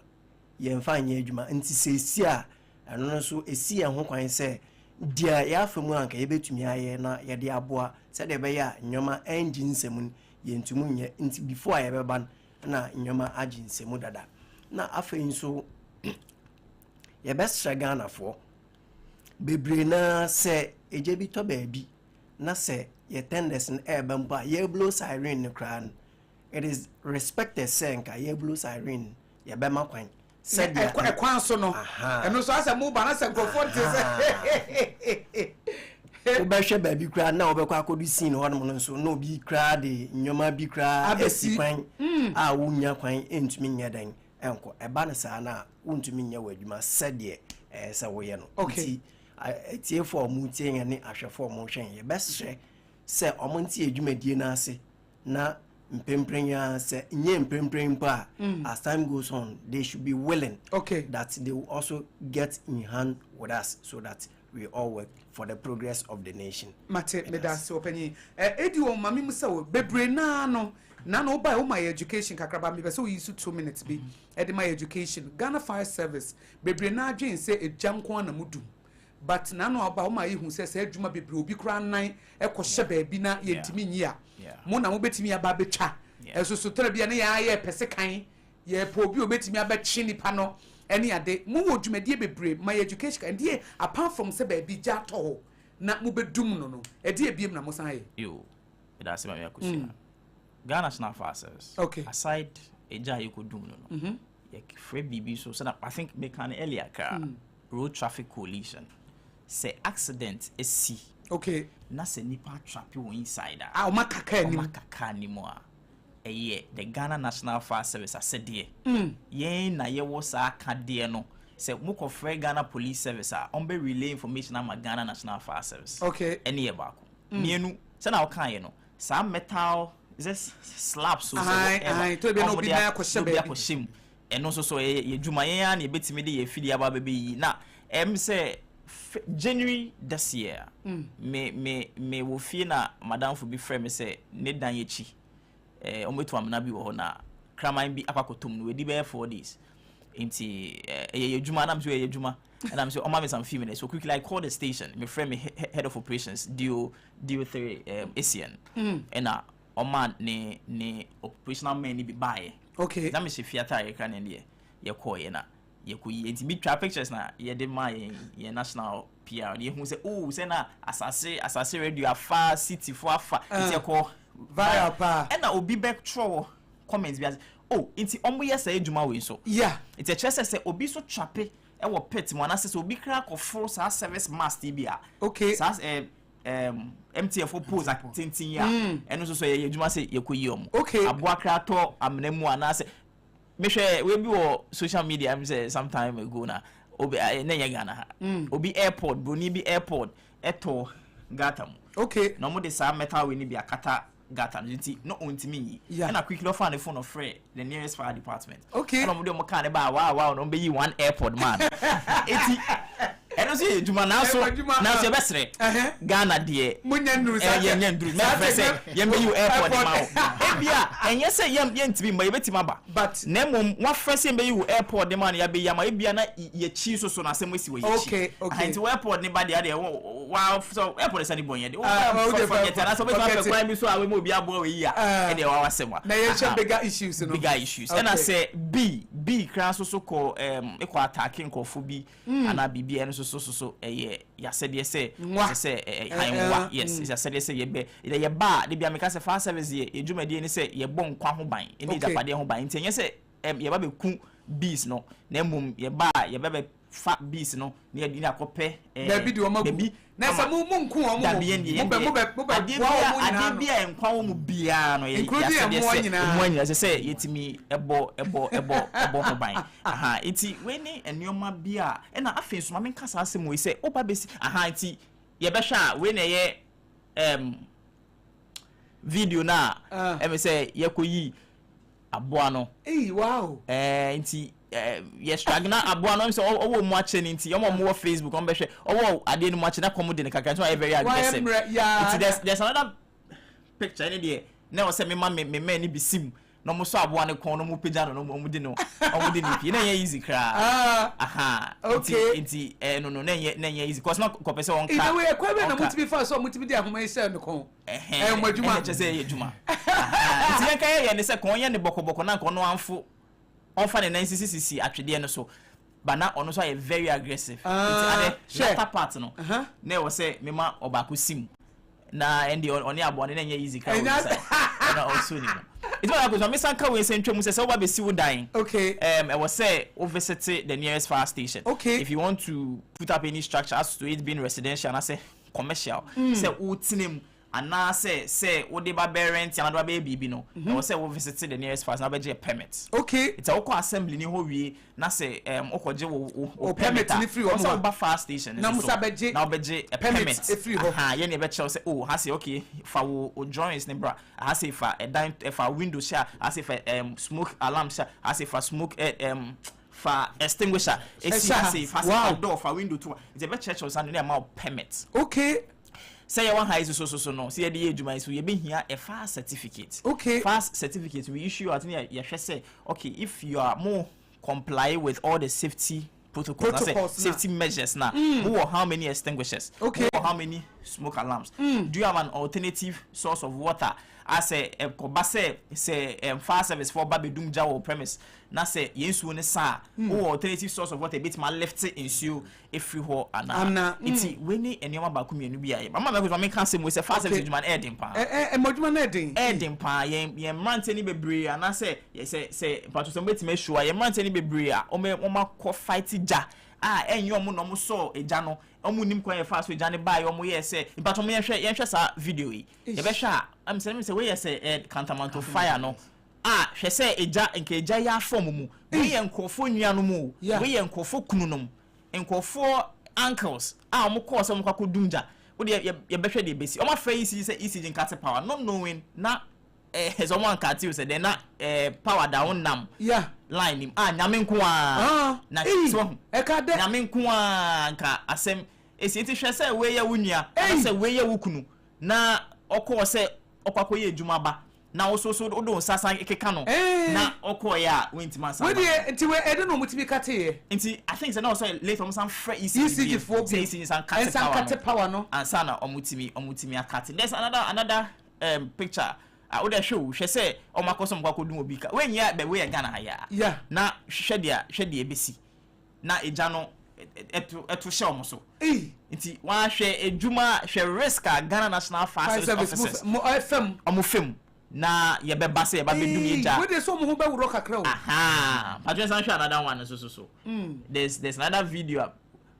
ye mfa nya adwuma nti sesi a eno no so esi ye ho kwan say dia ya famu anka yebetumi aye na ye de aboa say de be ya nyoma engine nsem ye ntumu nya nti before ye be ban na nyoma agency mu dada na afei nso ye best Ghana for bebre na se eje bi to baabi na se ye tenders na eba mpa ye blow siren ne kran it is respected senka ye blow siren ye be makwan said ye kwan so no eno so asa mu ba na se grofo te se Obehwe baby kra na obekwa akodu scene ho no nso no bi kra de nyoma bi kra esi kwan a wunya kwan entumi nya dan enko eba na sa na wuntumi nya wadwuma sede se woye no nti etie for mu tie nya ne ahwefo mo hwen ye besre se omonti adwumadie na ase na mpemprenya se nye mpemprem pa as time goes on they should be willing that they will also get in hand with us so that we all work for the progress of the nation. Mate me da so panyi edi o mami mu se wo bebre na no buy o my education kakraba me be so use 2 minutes be edi my education Ghana Fire Service bebre na adwen se ejamko na mudu but na no oba o my hu se adwuma bebre obi kura nan ekohye baabi na yentimi nyi a mo na mo betimi aba betwa eso so tere bia na ya ye pese kan ye po obi obetimi aba chi nipa no any ade mo wo dwumadie bebre my education and die apart from se baabi jato na mo bedum no ede ebiem na mo san ye yo it has me akusia Ghana National Fire Service aside eja you could do no free BB so I think me can earlier road traffic coalition say accident is see na se nipa trap you inside o makaka ni mo the Ghana National Fire Service said there yen na ye was a kade no say moko free Ghana Police Service on be relay information am Ghana National Fire Service any about mienu say na o kan ye no some metal this slap so to be no be na kwhye and also so ye dwuma yen na betimi de ye fidi aba bebe na say January this year me wo fie na madam for be frame me say ne dan ye chi ometu amna bi wo na kraman bi akwakotom no we di be 4 days inti ye dwuma na me so ye dwuma and I'm so on my some few minutes so quickly I call the station me frame me head of operations deal with ACN and on man ne operational man ni bi buy na me se fiata ye kan ne ye call ye na ye ko ye nti bi try pictures na ye de my ye national PR ye hu say oh say na asase radio afa city for afa nti ko via pa and na obi back throw comments bi oh nti omo ye say adwuma we so it's a chance say obi so trape e wo pet mo na say obi kra ko for sa service master bi a sa MTF pose tintin ya eno so ye adwuma say ye ko yi omo aboa kra to amnemu ana say me hwe we bi wo social media am say some time ago na obi na ye Ghana ha obi airport broni bi airport eto gata mu no mo de sa metal we ni bi akata gata nti no ontimi yi and a quickly off on the phone of Fred the nearest fire department no mo de mo kan ba wow no be yi one airport man eti eno so ejuma na so ye besre Ghana de munya nduru sa ye nduru me frese ye be you airport ma o ebia enye se ye ntimi ma ye betima ba but na mom wa frese be you airport de man ya be ya ma ebia na ye chi so na se mo si wo ye chi anti airport ne ba de wa so airport se ni bonye de forget na so be fa kwa mi so awe mo bia bo we ya e de wa wasema na ye che bigger issues and I say b kran so ko e ko attacking ko fu bi ana bibi en so ya said yes say I yes ya said yes ye be ye ba de bia me ka say fire service ye dwumade ni say ye bon kwa ho ban eni japade ho ban nti ye say ye ba be ku bees no na mum ye ba ye be fa bees no na ye akopɛ da bi de o magu na sa mu nku o mu ade bia enkwa wo mu bia no ye ya say yetimi ebo ho ban aha iti we ni enioma bia e na afi so ma me kasa asem we say oba besi aha iti ye be hwa we na ye video na me say ye koyi aboa no wow nti yes stragna aboa no so owo mu ache ni nti yomo mu Facebook on be hwe owo ade ni mu ache na komo de ne kakra so very aggressive there's another picture any there na o say me man ni bisim no mo so aboa ne kon no mo pagya no mo de no o de ni pi na ye easy kra aha nti no na ye easy cause no ko pese on ka we kwa be na mutibi fa so mutibi de ahoma ise no kon mo adwuma che say ye adwuma nti yan ka ye ne se kon ye ne bokoboko na kon no amfo on fa ne 9cc atwede no so bana ono so are very aggressive it's ade part no na wo say me ma obako sim na endi oni abo ne nye easy ka na also ni it's what happens when me sanka we say ntwam say oba be si wo dan I was say o visit the nearest fire station if you want to put up any structure as to it being residential and I say commercial say utinem ana say wo de ba parent and ba baby no e say wo visit the nearest fast na be get permit okay it's a wo assembly ni ho wie na say wo koje wo permit ni free o so ba fast station na musa beje na beje a permit free ho ye ne be chew say oh ha say okay fa wo joints ne bra ha say fa fa window share ha say fa smoke alarm share ha say fa smoke for extinguisher say for door for window too it's a be church or something amount permit okay say you want high so no say the ejuma so you be here a fast certificate okay fast certificate we issue at you say okay if you are more comply with all the safety protocols safety measures now who or how many extinguishers okay or how many smoke alarms do you have an alternative source of water as a say fire service for babedum jawo premise na say yensu ne sa or alternative source of water bit ma left issue if you ho ana iti we ni enema ba ku mienu bia mama me ko me kan say mo say fire service djuma na edin pa modjuma na edin pa ye mrante ni bebre ana say say pato so beti me show ye mrante ni bebre a o ma ko fight ja enyo mo no mo so eja no omu nim kwa ye fast eja ne ba ye omo ye say pato me ye hwe sa video yi ye be hwe am say we ye say cantamanto fire no hwe say eja nke eja ya form mu we ye nkofo nua no mu we ye nkofo kunu no nkofo uncles omo call some kwa kodumja we ye be hwe de besi omo fa yi say ECG nkate power not knowing na someone can tell you say na power down nam line him nyame nko na so ekade nyame nko nka asem esi ti hwe say we ye wunua na say we ye wukunu na okọ say okwa ye adwuma ba na wo so do sasa keka no na okọ ya wentima sa we dey nti we ede no mutibi kate ye nti I think say na so later some ECG for ECG san kate power no ansa na omutimi akate there's another picture o de show hwe say o makoso mkwa kodum obi ka we nya be we Ghana ya na hwe de ebesi na eja no eto hye omo so nti wa hwe edwuma hwe risk Ghana National Fire Service Officers mo fem na ye be ba say ye ba be dum eja we dey so mo ho be wuro kakra o patron san hwe another one so there's another video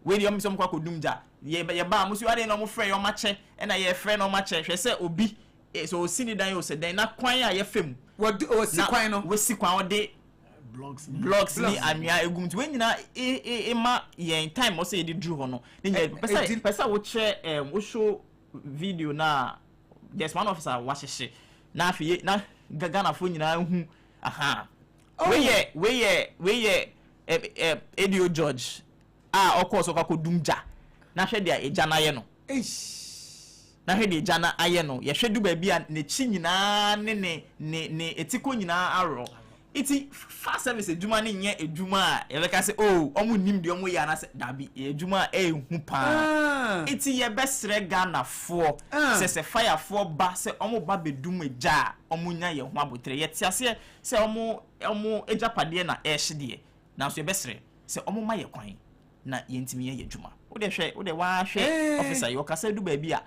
we dey omo mkwa kodum ja ye ba mo so ade no mo frɛ yo mache na ye frɛ no mache hwe say obi so sini dan yo se dan na kwan a ye fem wo si kwan no wo si kwan wo de blocks ni anua egum ti we nyina ma yen time o se ye dru ho no ni pesa wo che wo show video na there's one officer wa hye na afi na Ghana fo nyina hu we ye Edio George okọ so kwa kodumja na hwe dia eja na ye no na hwe de jana aye no ye hwe du ba bia ne chi nyina ne etiko nyina aro iti fast service eduma ne nye eduma ye be ka se omu nim de omu ya na se dabi eduma hu pa iti ye besre Ghana fo se fire fo ba se omu ba bedum eja omu nya ye ho abotre ye tiase se omu ejapade na ehye de na so ye besre se omu ma ye kwan na ye ntimi ye eduma wo de wa hwe officer yo ka se du ba bia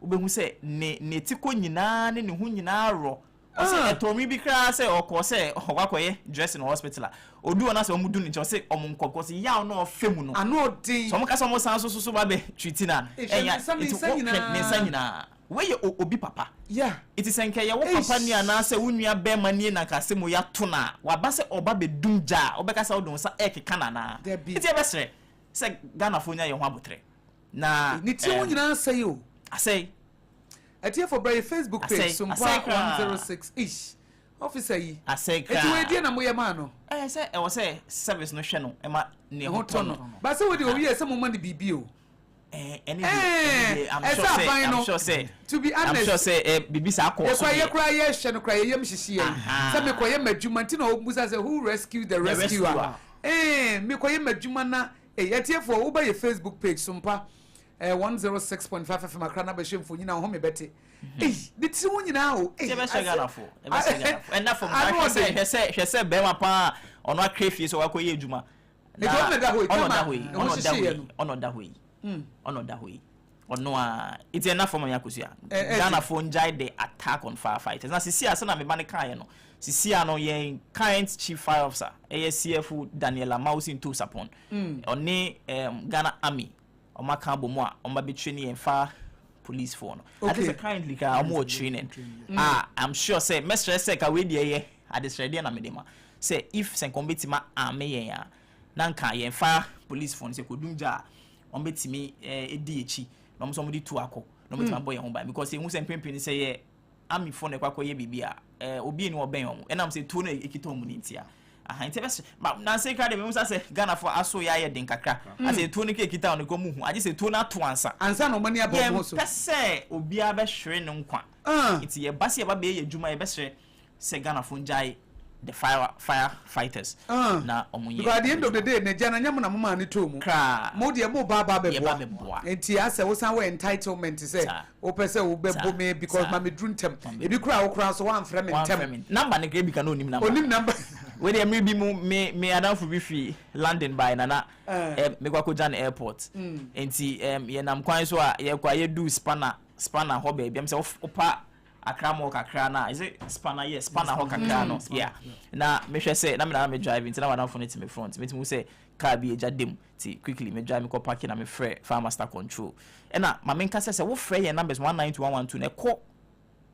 obehu se ne tiko nyina ne hu nyina ro o se etomi bi kra se okọ se okwakoye dress in hospital odu ona se omudu ni se omunkoko se ya no femu no ano din so mo ka se mo san so ba be treatina enya ne sanyina we ye obi papa it is enke ye wo papa ni ana se wunua be mani na ka se mo ya to na wa ba se oba be dumja obeka se odun sa ekeka na it ye besre se Ghana fo nya ye ho abotre na ni ti wonyina say o I say Atia for Bray Facebook page Sompa 106 ish officer yi I say eti we die na moye ma no say e was say service no hwe no e ma ne ho to no ba say we dey owi say mo ma de bibi o I'm sure say to be honest I'm sure say bibi sa akọ so ye kra ye hwe no kra ye yem hihie yi say me koye madwuma nti na obusa say who rescued the rescuer me koye madwuma na atia for wo ba ye Facebook page Sompa 106.5 FM akra na be hwemfo nyina ho me bete di ti wo nyina o be shagara fo and na from hwe say be ma pa ono akra fie so wakoye adwuma ono da hoi ono a iti na from yakusia Ghana for njai the attack on firefighters na sisi asa na me ba ne kan ye no sisi ano ye current chief fire officer ASCF Daniela Mausi into sapon oni Ghana army omaka bomu a omba betwe ne fa police phone. At least currently I'm more training. I'm sure say mestre say ka we dey at this ready na medema. Say if sen combetima ame ya na nka ye fire police phone say kodum ja on betimi edi echi no so mudi tu akọ no betima boy ho ba because e hu say pempeni say ye ami phone e kwakọ ye bibia obi ni oben ho enam say tu no ekito mu ni ntia nti best na say ka de me say Ghana for aso ya ye den kakra ase tu no ke ekita on ko mu hu age say tu na to ansa no mani abọ so pese obi a be hwere no nkwa nti ye base ye ba be ye djuma ye be hwere say Ghana for njai the firefighters na omunye because at the end of the day na jana nyam na mama ni to mu mo de mo ba beboa enti ase wo san we entitlement say o pese wo bebo me because mama druntem e bi kura wo kura so wan frame ntem number ne bi ka no onim number we dey me bi mu me adam for bi fi London by na me kwa ko jan airport enti ye nam kwan so a ye kwa ye do spanner ho ba bi am say opa akramo kakra na is it spanner yes spanner ho kakra no yeah na me hwe say na me driving till na wan for it me front me say car bi eja dem ti quickly me drive me ko parking na me frɛ farm master control and na ma me nka say wo frɛ your numbers 1921112 na ko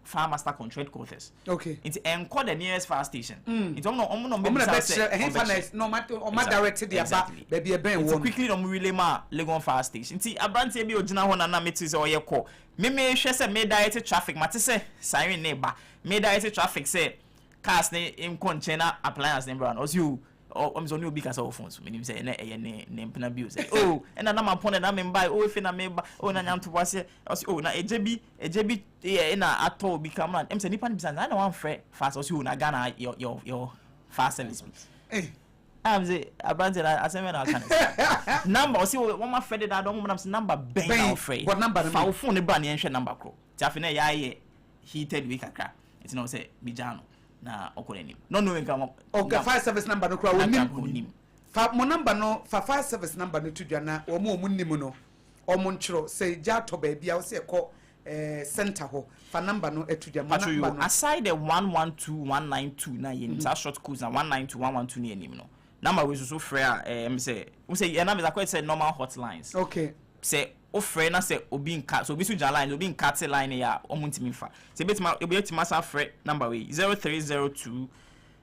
farm master control quarters okay it encode the nearest fire station it no me say no matter o ma directed the aba baby e ben wo quickly no relay ma Legon fire station ti abrantie bi ogina ho na me ti say oye ko me hwe say me direct traffic mate say siren ne ba me direct traffic say cars ne in container appliance ne brand os you I'm so new because of phones me nim say na ne mpena bi say oh and na ma pon na me buy oh if na me ba oh na nyam to wase oh na ejebi na ato bi camera em say nipa ni business na one frɛ fast os you na Ghana your fast service I'm say abante na aseme na kan number o see one ma fed that don mo number ben na frɛ what number fa phone ne ba ne nhwɛ number kro ti afi na ya ye heated week akra it no say bijano na okorenim no nka okay fire service number no kra wonim fa mo number no fa fire service number no tudwa na o mo nim no o mo nchro say ja to ba bia wo say ko center ho fa number no etudwa mo number no aside the 112192 na yenim sa short codes na 192112 na yenim no number we so free we say your number is quite say normal hotlines okay say o frɛ na say obi nka so obi so jan line obi nka te line ya o muntimi fa say betima sa frɛ number we 0302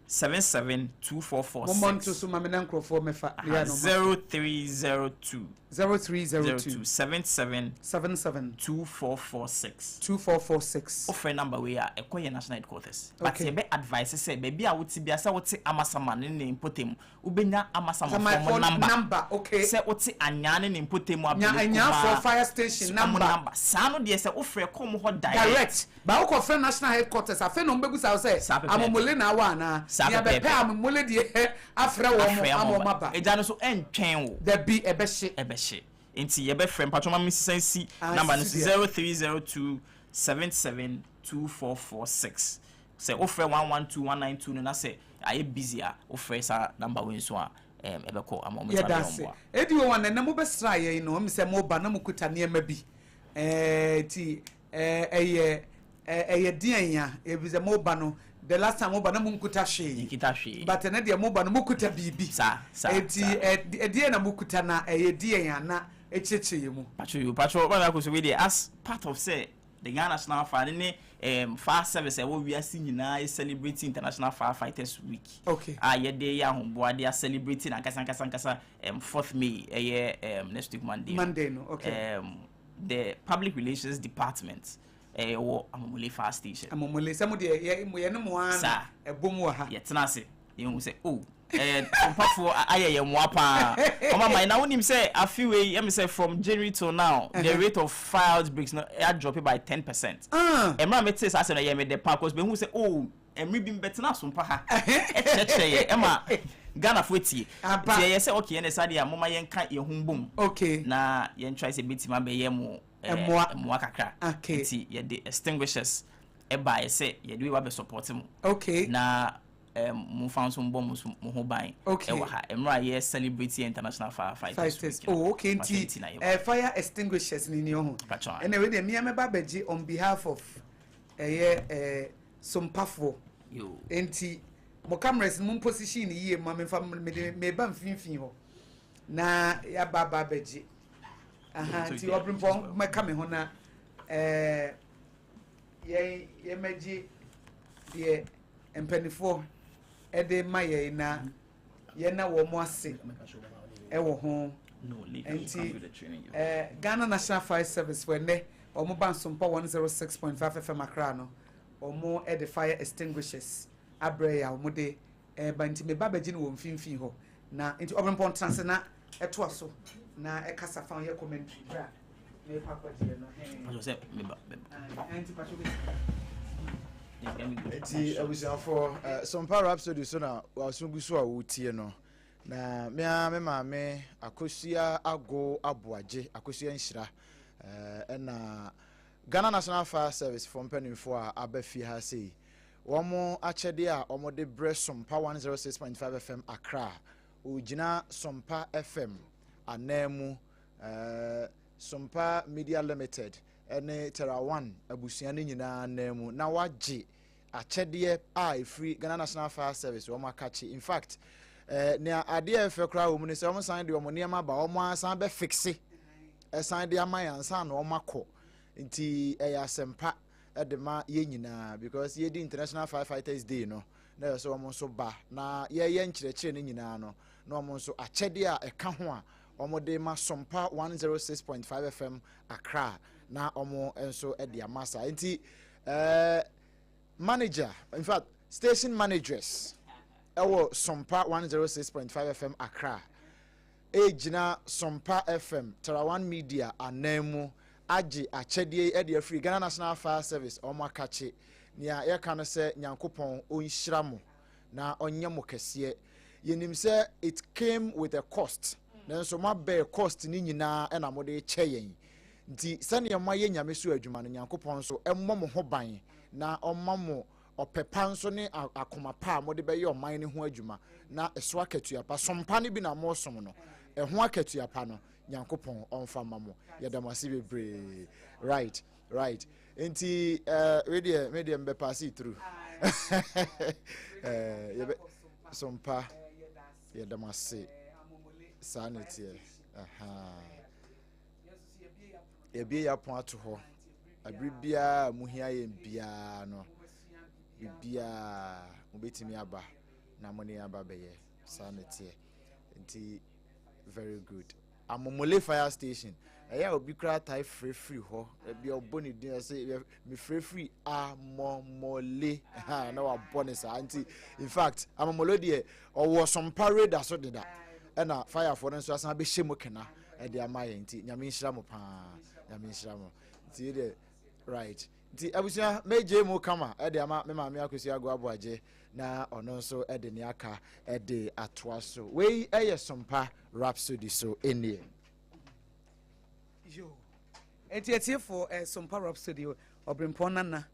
772446 moment to so mama na nkrofo me fa ya no 0302 77 2446 o frɛ number we ya ekoye national headquarters but ye be advice say baby a wuti bia say wuti amasama ne impotem ubenya amasama for number okay say wuti anya ne impotem anya for fire station number sa no de say o frɛ kom ho direct ba wo frɛ national headquarters afa no mbebu sa say amomole na wa na ya be pe amomole de afrɛ wo amomaba eja no so entwen wo da bi ebehye inti ye be frɛ patro ma misisansi number no 0302 772446 say o frɛ 112192 no na say aye busy a o frɛ sa number we so a ebeko amomo sa bombo edi wo wan na mo be sra ye no me say mo ba na mo kuta ne ma bi ti eye dian ya e bi say mo ba no the last time mo ba na mo kuta hwe but na de mo ba no mo kuta bibi sa eti e na mo kuta na eye dian ya na echeche mu patro ba ko so we dey as part of say the Ghana National Fire ne fire service e wo wi asi nyina is celebrating International Firefighters Week okay ye dey ya homboa dey celebrating ankasa 4th May next week Monday no okay the public relations department wo amomole fire station amomole some dey ye no mo an ebom wa ha ye tena se you say oh Sompa aye mo apa o mama na wonim say afiwe let me say from January till now the rate of fire outbreaks no dropped by 10%. Emra me say say na ye me the park cause be who say oh emri bi better na Sompa ha cheche ema Ghana for tie ye say okay ene say dia mama ye nka ye humbom okay na ye try say betima be ye mo mo kakra okay ye the extinguishers e ba ye say ye do we be support mo okay na mo found some bombs mo ho ban e wa ha emra ye celebrity International Firefighters oh okay fire extinguishers ni ho anyway dey me am ba beji on behalf of Sompafo yo enti mo cameras mo position ni ye ma me fa me ba mfinfin ho na ya ba beji aha ti obrimpo me ka me ho na ye meji de empanifo ede ma ye na ye na wo mo ase e wo ho Ghana National Fire Service for ne omo ban Sompa 106.5 FM Accra no omo e the fire extinguishers abre ya omo de banti me babaji no wo mfimfin ho na nti obrempon transe na eto aso na e kasa fa ye commentary bra me papa je no I say me ba anti pacho eti abusiafo Sompa Rhapsody so na wasungu so a wotie no na me maame akosia ago aboaje akosia nhira na Ghana National Fire Service for mpanimfo a abafi ha sei womo achede a omo de bre Sompa 106.5 FM Accra ogina Sompa FM anemu Sompa Media Limited ene Terra 1 abusia ne nyina anemu na waje achede a free Ghana National Fire Service womo akachi in fact ne ade efe kra wo mu ne se omo san de omo niam ba omo asan be fixe san de amayansa na omo akọ nti eya sempa de ma ye nyina because ye di International Firefighters Day no na so omo so ba na ye nkyerechire ne nyina no na omo so achede a eka ho a omo de ma Sompa 106.5 FM Accra na omo enso de amasa nti manager in fact station managers ewo Sompa 106.5 FM Accra ejina Sompa FM Terra 1 Media anemu agi achedie e de free Ghana National Fire Service omo akache nia ye kan se nyankopon onhyira mo na onye mo kese yenim se it came with a cost na so ma be cost ni nyina e na mo de cheyen nti sane ma ye nyame so adwuma no nyankopon so emmo mo ho ban na omma mo opepa nso ne akoma pa mo de be ye oman ne ho adwuma na eso akatua pa Sompa ne bi na mo som no e ho akatua pa no nyankopon onfa mamo yedamase bebre right enti media mbe pass it through yebe Sompa yedamase sanity yebie ya pon ato ho abribia muhia ye bia no bibia mubetimi aba na money aba beye sanity nti very good Amomole fire station eya obi kra tai free ho bia oboni din say me free Amomole na wa bonus anti in fact Amomole de owo Sompa radar so deda na fire for nso asan be hyemo kena e de amaye nti nyame nhira mo pa nyame nhira mo nti de right nti abusia meje mo kama e de ama me maame akosi ago aboaje na ono nso e de ne aka e de atoa so we eye Sompa Rhapsody so enie yo eti for Sompa Rhapsody obrimpon nana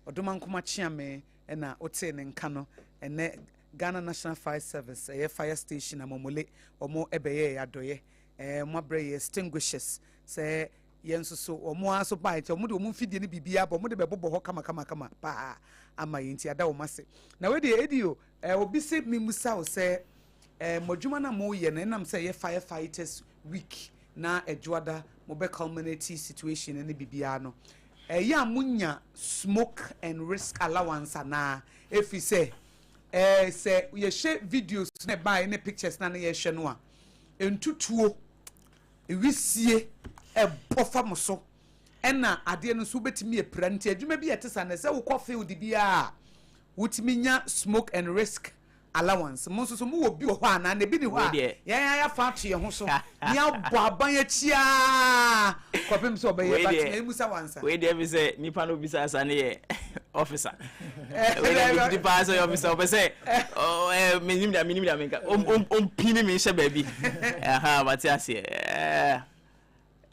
odoma nkoma chiame na ote ne nka no ene Ghana National Fire Service fire station amomole omo ebeye adoye mo abreye extinguishers say yenso so omo aso ba ite omo de omo fidie ne bibia ba omo de bebobo ho kama pa ama yenti ada o mase na we de edio obi se mimusa o se modwuma na mo ye na nam se ye firefighters week na ejuada mo be culminate situation ne bibia no ya munya smoke and risk allowance na efi se say ye share videos na buy ne pictures na ye hwe no a entutuo ewisie bofa mo so ena ade no so betimi e pranti adwuma bi yetesa na se wo kɔ field bia wutimi nya smoke and risk allowance mo so mo wo bi ho ana na bi ni ho a ya fa to ye ho so ni abɔ aban achia kopem so obeye but e musa wansa we dey be say nipa no bisa asa ne ye officer we dey be pass your officer obe say minim da menka pini me hye baby but ase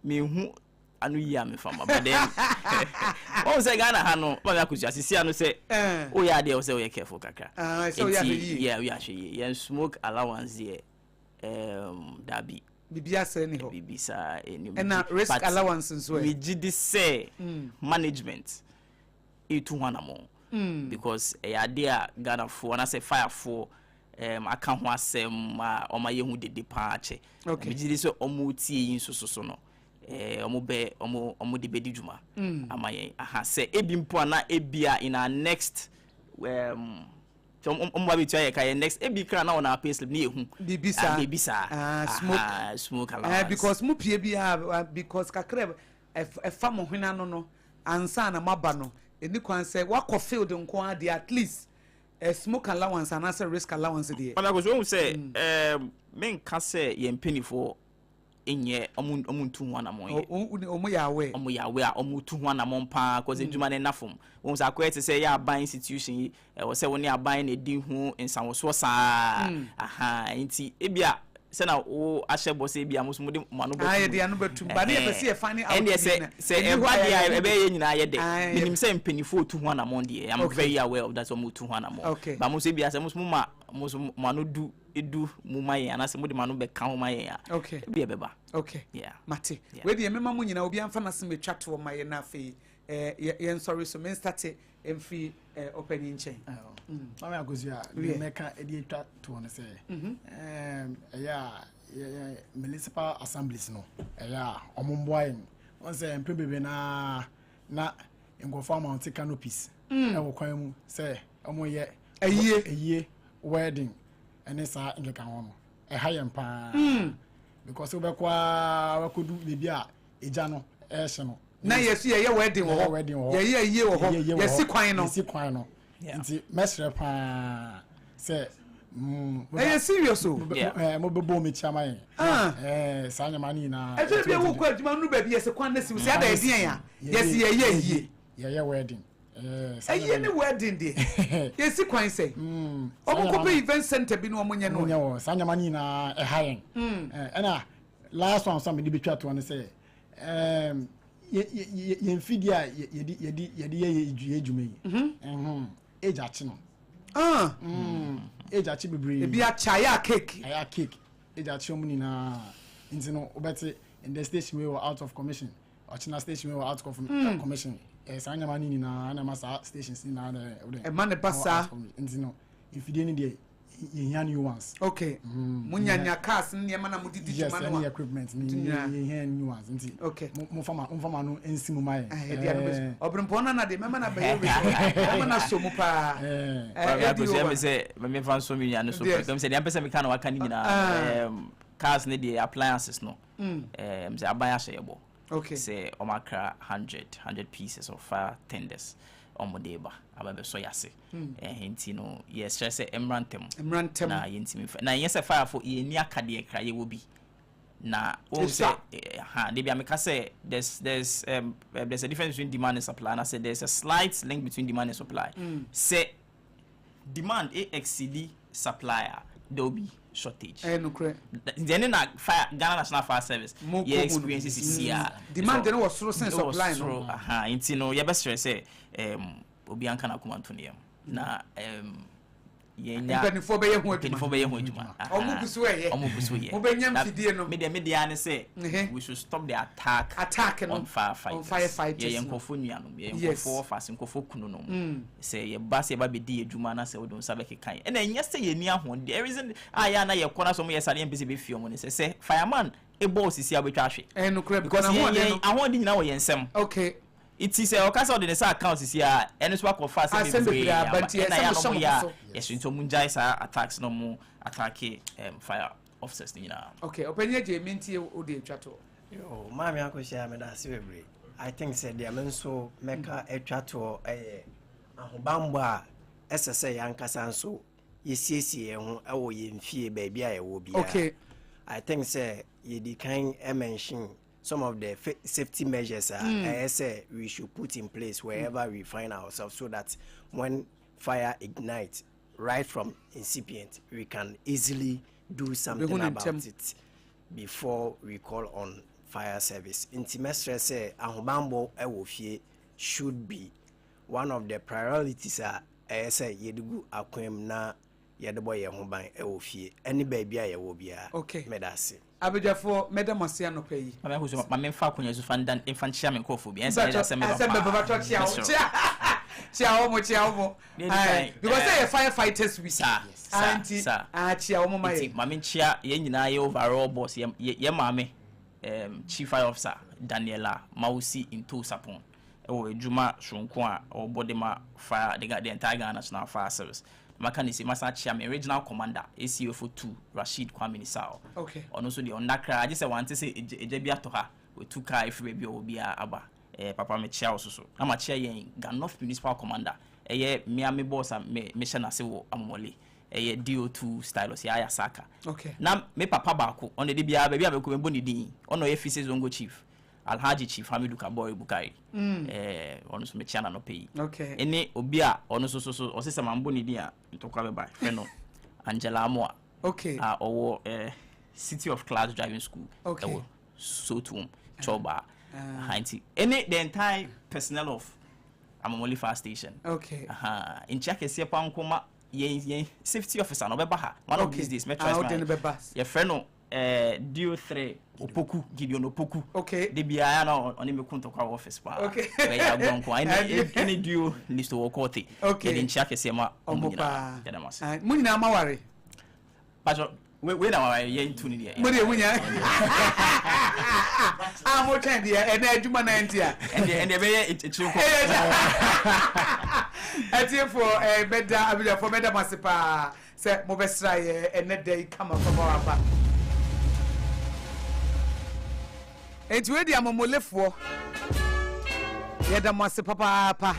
me hu anu ya me fama but then o say Ghana ha no ba akusu asisi anu say o ya dey o say o ye careful kakra so ya be yeah we actually yen smoke allowance here dabi bibia say ni ho bibisa na risk allowance nso we did say management etu hwana mo because ya dey Ghana for na say fire for aka ho asem o ma ye hu dede pa ache we did say omo tie yin so no omo de bedi dwuma ama yen aha se ebi mpo ana ebia in our next so omo be try ka next ebi kra na ona pay slip na ehu bibisa smoke allowance because mu pie bia because kakra e fa mo hwena no ansa na maba no eni kwan se wakọ field nko ade at least smoke allowance and as risk allowance dey but I go so say men ka say ye penifo enye omuntu ho na mon ye omo ya we omutu ho na mon pa cause eduma na nafom won say akwete say ya ban institution yi wo say woni aban na di ho ensanwoso saa aha nti ebia se na wo ahye bo say bia muso mode manu betu aye dia no betu ba na ye se fani out and say e ba dia e be ye nyina ye de minim say mpenifo tu ho na mon de I'm very aware of that omutu ho na mon ba muso bia say muso manu du edu mumaye anase mode manu be ka ho maye ya bia beba yeah mate we de mema mu nyina obi amfa na se metwa to maye na afi ye sorry so men start emfi opening chain mama agozia meka edi etwa to no say municipal assemblies no omomboayin on say empebebe na ngofo mount canopies e wo kwan mu say omoye aye wedding ene sa ngeka ho no hayem pa because we bekwa wakodu bibia eja no ehye no na yesu ye wedding wo ye wo ho yesi kwan no nti mesre pa say serious o mo bebo me chama yen sa nyama ni na e be wo kwa aduma nu ba bi yesi kwan na si se ada edin ya yesi ye wedding aye ni wedding de yesi kwan say omo ko be event center bi no omo nye no sa nyama ni na hayen na last one some de betwa to no say ye mfidia ye edwuma yi age achi no age achi bibiri ebi acha ya cake age achi omuni na nti no obeti in the station we were out of commission ochina station we were out of commission sanya mani ni na na masa stations ni na e man basa nti no ifidie ni de ye new ones munyanya cars ni ma na mudidi juma no equipment ni ye new ones nti mo fama no ensimu mai obrempo na de mema na be mema na so mu pa me say me fan so mi nya so so me say dem pese me kan waka ni nyina cars ni de appliances no me say aban ahye yebo say o makra 100 pieces of fire tenders omodeba ababe so yase enti no yes say emrantem na yentimi na yes fire for ye ni akade kra ye wo bi na o say they be ameka say there's a difference between demand and supply, and I said there's a slight link between demand and supply. Say demand exceed supply, there will be shortage. No correct. Then na fire Ghana National Fire Service yeah experiences is here. Demand then was through supply no. Inti no you best say obi anka na kuma ntoniam na yenya penifo be ye ho adwuma omo busu ye mo be nyam fidie no media ne say we should stop the attack no on firefighters ye nkofo nuanom ye nkofo fast nkofo kunu no say ye base ba be di adwuma na say odon sabe kekan na enya say ye ni ahon there reason aya na ye kona so mo ye sare mpese be fie mo ne say fireman e boss sisi abetwa hwe no correct because ahon di nyina wo ye nsem okay it is a okasa on the account is here and it's work of fast but yes into munjaisa attacks no more attack fire officers ni na okay openye je minti o de twato yo mami akoshia me da sevebre I think said the menso meka etwato ahobambo a esese yankasa nso yesiesie ho ewo ye mfie ba bia ye wo bia okay I think say ye di kind mention some of the safety measures I say we should put in place wherever we find ourselves so that when fire ignites right from incipient we can easily do something about it before we call on fire service. Intimestre say ahobambo ewofie should be one of the priorities say yedugu akwem na yedebo ye ho ban ewofie any baby a ye wo bia medase abejafo medam asia no payi ma me so ma me fa konya so fandan infantia me nkofo bi ensa ya seme ba to chia mo because say firefighters we anti chia mo mai ma me chia ye nyina ye overall boss ye maame Chief Fire Officer Daniela Mausi into Sapon. Juma Shunqua or Bodema Fire, the entire National Fire Service. Makanisi Masachi, I'm original commander, ACO 2, Rashid Kwame Nisao. Okay. And also the Ondakra, I just want to say, Ejebia to her, with 2 car if baby will be Abba, Papa Mechia also. I'm a chair in Ganoff Municipal Commander, Miami boss, mission as Amoli, DO2 stylus, Yaya Saka. Okay. Now, me Papa Baku, on the DBA, baby, I will come in on the FC's Zongo Chief. Alhaji Chief Hamidu Kabori Bukai. Ono so mechana no pay. Okay. Ene obia ono so osesa mambo ni dia ntokwa be feno Angela Amoa. Okay. Owo City of Class Driving School. Okay. So to Choba. Hanti. Ene the entire personnel of Amomoli Fire Station. Okay. In check ese pa nkoma yen safety officer no be ba ha. One of these days me try my. Your friend DO3 Opoku Gideon Opoku. Okay. The BIA no on me kunto kwa office pa. Okay. Where ya gonko. Any DO list to court. Okay. Then check ese ma omupa. Muni na maware. Pajo we na maware yen tuni dia. Muni munya. Mo kan dia e na adwuma na ntia. And be it chiko. Atie for beda abida for beda masipa se mo besra ye ene dey kama for apa. Enti we di amomolefo yeda mase papa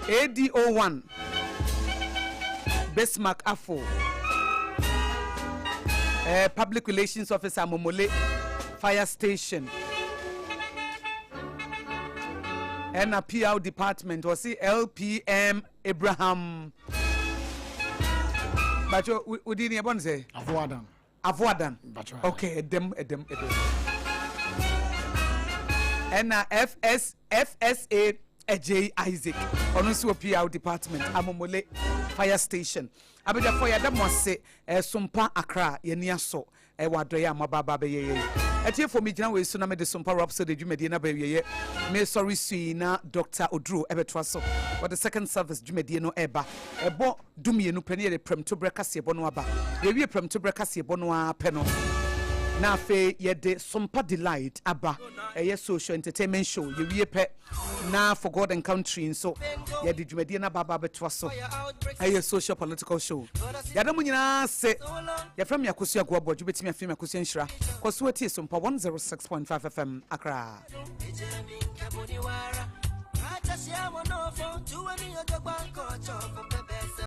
ADO1 Bismarck Afo Public Relations Officer Momole Fire Station and a PR department was LPM Abraham but we didn't even say Avoadan. Okay, edem. And FSA AJ Isaac. Onusu PR department. Amomole Fire Station. Abeda for yada mose Sompa Accra yeniaso wadoya mababa be etie for me gina we so na me de Sompa Rhapsody dwumadi na ba ye me sorry suina Dr. Odru ebetwaso what the second service dwumadi no eba ebo dumie no pani de prem to breakfast ebo no aba ye wie prem to breakfast ebo no apɛ no na fe ye de Sompa Delight aba ye social entertainment show ye wie pɛ na for God and country so ye de dwumadi na baba betwaso ye social political show yada mu nyina se ye from yakosu agwo boju betimi afim yakosu nhira kwaso ati Sompa 106.5 FM Accra